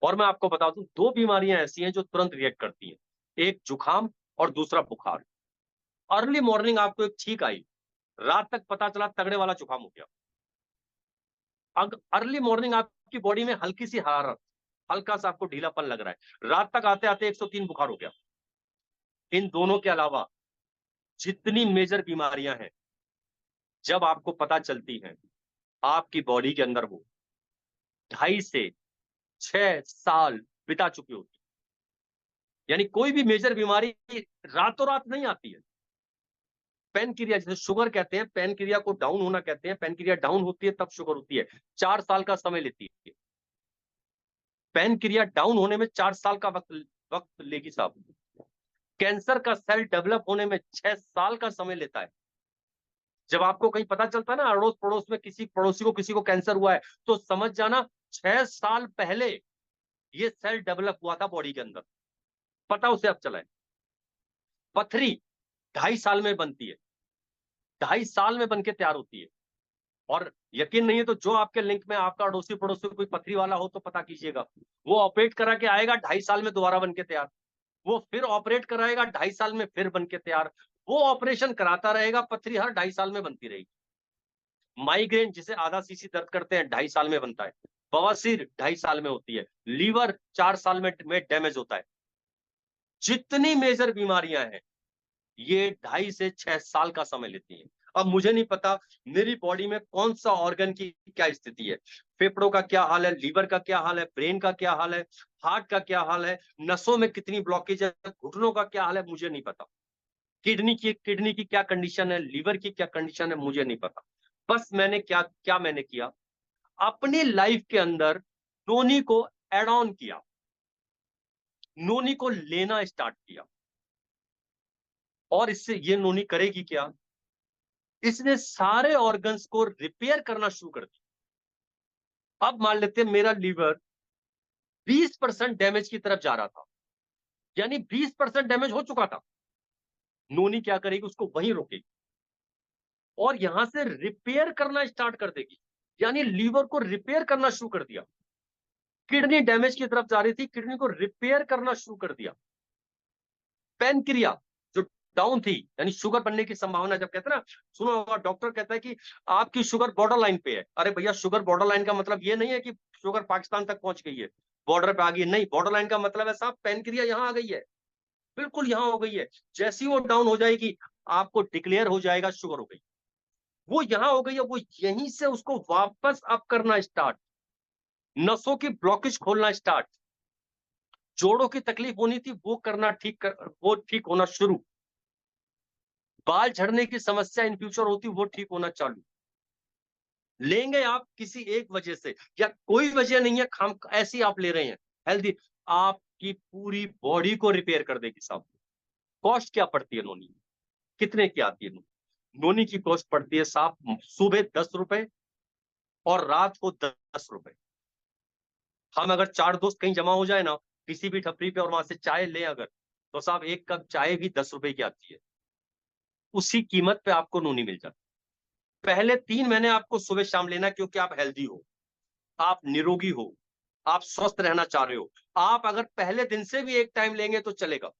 और मैं आपको बता दूं, दो बीमारियां ऐसी हैं जो तुरंत रिएक्ट करती हैं, एक जुकाम और दूसरा बुखार। अर्ली मॉर्निंग आपको एक छींक आई, रात तक पता चला तगड़े वाला जुकाम हो गया। अर्ली मॉर्निंग आपकी बॉडी में हल्की सी हरारत, हल्का सा आपको ढीलापन लग रहा है, रात तक आते आते 103 बुखार हो गया। इन दोनों के अलावा जितनी मेजर बीमारियां हैं, जब आपको पता चलती हैं, आपकी बॉडी के अंदर वो 2.5 से 6 साल बिता चुकी होती है। यानी कोई भी मेजर बीमारी रातों रात नहीं आती है। पेनक्रिया, जैसे शुगर कहते हैं, पेनक्रिया को डाउन होना कहते हैं, पेनक्रिया डाउन होती है तब शुगर होती है, 4 साल का समय लेती है। पेनक्रिया डाउन होने में 4 साल का वक्त वक्त लेगी साहब। कैंसर का सेल डेवलप होने में 6 साल का समय लेता है। जब आपको कहीं पता चलता है ना, अड़ोस पड़ोस में किसी पड़ोसी को किसी को कैंसर हुआ है, तो समझ जाना 6 साल पहले ये सेल डेवलप हुआ था बॉडी के अंदर, पता उसे अब चला है। पथरी 2.5 साल में बनती है, 2.5 साल में बनके तैयार होती है। और यकीन नहीं है तो जो आपके लिंक में आपका अड़ोसी पड़ोसी कोई पथरी वाला हो तो पता कीजिएगा, वो ऑपरेट करा के आएगा 2.5 साल में दोबारा बन के तैयार, वो फिर ऑपरेट कराएगा 2.5 साल में फिर बन के तैयार, वो ऑपरेशन कराता रहेगा, पथरी हर 2.5 साल में बनती रहेगी। माइग्रेन, जिसे आधा सीसी दर्द करते हैं, 2.5 साल में बनता है। बवासीर 2.5 साल में होती है। लीवर 4 साल में डैमेज होता है। जितनी मेजर बीमारियां हैं, ये 2.5 से 6 साल का समय लेती हैं। अब मुझे नहीं पता मेरी बॉडी में कौन सा ऑर्गन की क्या स्थिति है, फेफड़ों का क्या हाल है, लीवर का क्या हाल है, ब्रेन का क्या हाल है, हार्ट का क्या हाल है, नसों में कितनी ब्लॉकेज है, घुटनों का क्या हाल है, मुझे नहीं पता। किडनी की क्या कंडीशन है, लीवर की क्या कंडीशन है, मुझे नहीं पता। बस मैंने क्या क्या मैंने किया, अपनी लाइफ के अंदर नोनी को एड ऑन किया, नोनी को लेना स्टार्ट किया। और इससे ये नोनी करेगी क्या, इसने सारे ऑर्गन्स को रिपेयर करना शुरू कर दिया। अब मान लेते हैं मेरा लीवर 20% डैमेज की तरफ जा रहा था, यानी 20% डैमेज हो चुका था। नोनी क्या करेगी, उसको वहीं रोकेगी और यहां से रिपेयर करना स्टार्ट कर देगी, यानी लीवर को रिपेयर करना शुरू कर दिया। किडनी डैमेज की तरफ जा रही थी, किडनी को रिपेयर करना शुरू कर दिया। पेनक्रिया जो डाउन थी, यानी शुगर बनने की संभावना, जब कहते हैं ना, सुनो होगा डॉक्टर कहता है कि आपकी शुगर बॉर्डर लाइन पे है। अरे भैया, शुगर बॉर्डर लाइन का मतलब ये नहीं है कि शुगर पाकिस्तान तक पहुंच गई है, बॉर्डर पे आ गई, नहीं। बॉर्डर लाइन का मतलब है साहब, पेनक्रिया यहां आ गई है, बिल्कुल यहां हो गई है। जैसी वो डाउन हो जाएगी, आपको डिक्लेयर हो जाएगा शुगर हो गई। वो यहां हो गई है, वो यहीं से उसको वापस अप करना स्टार्ट, नसों की ब्लॉकेज खोलना स्टार्ट, जोड़ों की तकलीफ होनी थी वो करना वो ठीक होना शुरू, बाल झड़ने की समस्या इन फ्यूचर होती वो ठीक होना चालू। लेंगे आप किसी एक वजह से, या कोई वजह नहीं है, खाम ऐसी आप ले रहे हैं हेल्दी, आपकी पूरी बॉडी को रिपेयर कर देगी साहब। कॉस्ट क्या पड़ती है नोनी, कितने की आती है नोनी? नोनी की कॉस्ट पड़ती है साहब, सुबह 10 रुपए और रात को 10 रुपए। हम अगर 4 दोस्त कहीं जमा हो जाए ना, किसी भी ठपरी पे, और वहां से चाय ले अगर, तो साहब एक कप चाय भी 10 रुपए की आती है। उसी कीमत पे आपको नोनी मिल जाती है। पहले 3 महीने आपको सुबह शाम लेना, क्योंकि आप हेल्दी हो, आप निरोगी हो, आप स्वस्थ रहना चाह रहे हो। आप अगर पहले दिन से भी एक टाइम लेंगे तो चलेगा।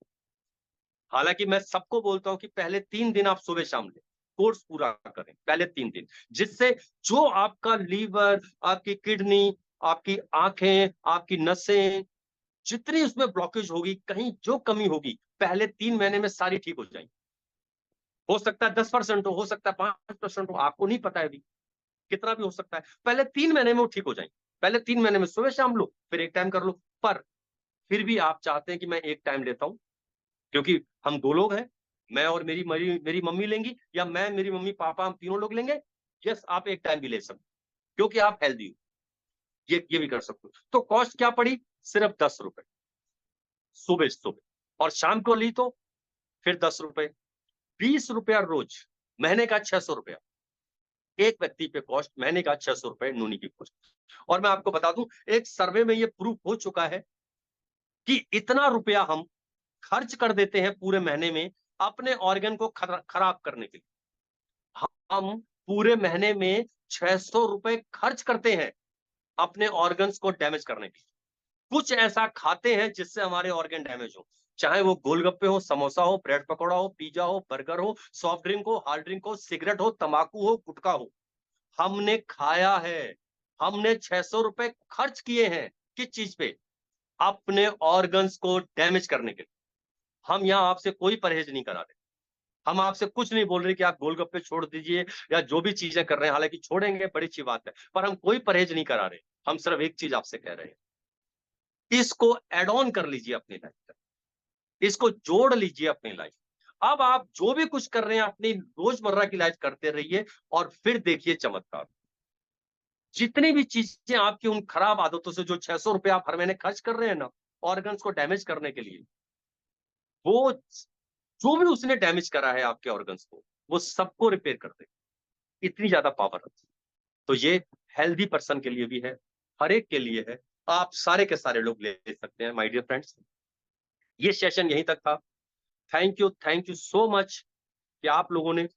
हालांकि मैं सबको बोलता हूं कि पहले 3 दिन आप सुबह शाम लें, कोर्स पूरा करें पहले 3 दिन, जिससे जो आपका लीवर, आपकी किडनी, आपकी आंखें, आपकी नसें, जितनी उसमें ब्लॉकेज होगी, कहीं जो कमी होगी, पहले 3 महीने में सारी ठीक हो जाएगी। हो सकता है 10% हो सकता है 5% हो, आपको नहीं पता है अभी, कितना भी हो सकता है। पहले 3 महीने में वो ठीक हो जाएंगे। पहले 3 महीने में सुबह शाम लो, फिर एक टाइम कर लो। पर फिर भी आप चाहते हैं कि मैं एक टाइम लेता हूं, क्योंकि हम 2 लोग हैं, मैं और मेरी मेरी मेरी मम्मी लेंगी, या मैं, मेरी मम्मी, पापा, हम तीनों लोग लेंगे। यस, आप एक टाइम भी ले सकते हो, क्योंकि आप हेल्दी हो, ये भी कर सकते हो। तो कॉस्ट क्या पड़ी, सिर्फ 10 रुपए सुबह सुबह, और शाम को ली तो फिर 10 रुपए, 20 रुपया रोज, महीने का 600 रुपया। एक व्यक्ति पे कॉस्ट महीने का 600 रुपए नूनी की कॉस्ट। और मैं आपको बता दूं, एक सर्वे में ये प्रूफ हो चुका है कि इतना रुपया हम खर्च कर देते हैं पूरे महीने में अपने ऑर्गन को खराब करने के लिए। हम पूरे महीने में 600 रुपए खर्च करते हैं अपने ऑर्गन्स को डैमेज करने के लिए। कुछ ऐसा खाते हैं जिससे हमारे ऑर्गन डैमेज हो, चाहे वो गोलगप्पे हो, समोसा हो, ब्रेड पकौड़ा हो, पिज्जा हो, बर्गर हो, सॉफ्ट ड्रिंक हो, हार्ड ड्रिंक हो, सिगरेट हो, तंबाकू हो, गुटखा हो, हमने खाया है। हमने 600 रुपए खर्च किए हैं किस चीज पे? अपने ऑर्गन्स को डैमेज करने के लिए। हम यहाँ आपसे कोई परहेज नहीं करा रहे, हम आपसे कुछ नहीं बोल रहे कि आप गोलगप्पे छोड़ दीजिए या जो भी चीजें कर रहे हैं, हालांकि छोड़ेंगे बड़ी अच्छी बात है, पर हम कोई परहेज नहीं करा रहे। हम सिर्फ एक चीज आपसे कह रहे हैं, इसको एड ऑन कर लीजिए अपनी लाइफ में, इसको जोड़ लीजिए अपनी लाइफ। अब आप जो भी कुछ कर रहे हैं अपनी रोजमर्रा की लाइफ करते रहिए और फिर देखिए चमत्कार। जितनी भी चीजें आपकी उन खराब आदतों से, जो 600 रुपए आप हर महीने खर्च कर रहे हैं ना ऑर्गन्स को डैमेज करने के लिए, वो जो भी उसने डैमेज करा है आपके ऑर्गन्स को, वो सबको रिपेयर कर दे। इतनी ज्यादा पावर है। तो ये हेल्दी पर्सन के लिए भी है, हर एक के लिए है, आप सारे के सारे लोग ले सकते हैं माय डियर फ्रेंड्स। ये सेशन यहीं तक था। थैंक यू सो मच कि आप लोगों ने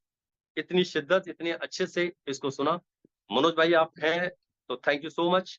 इतनी शिद्दत, इतने अच्छे से इसको सुना। मनोज भाई आप हैं तो थैंक यू सो मच।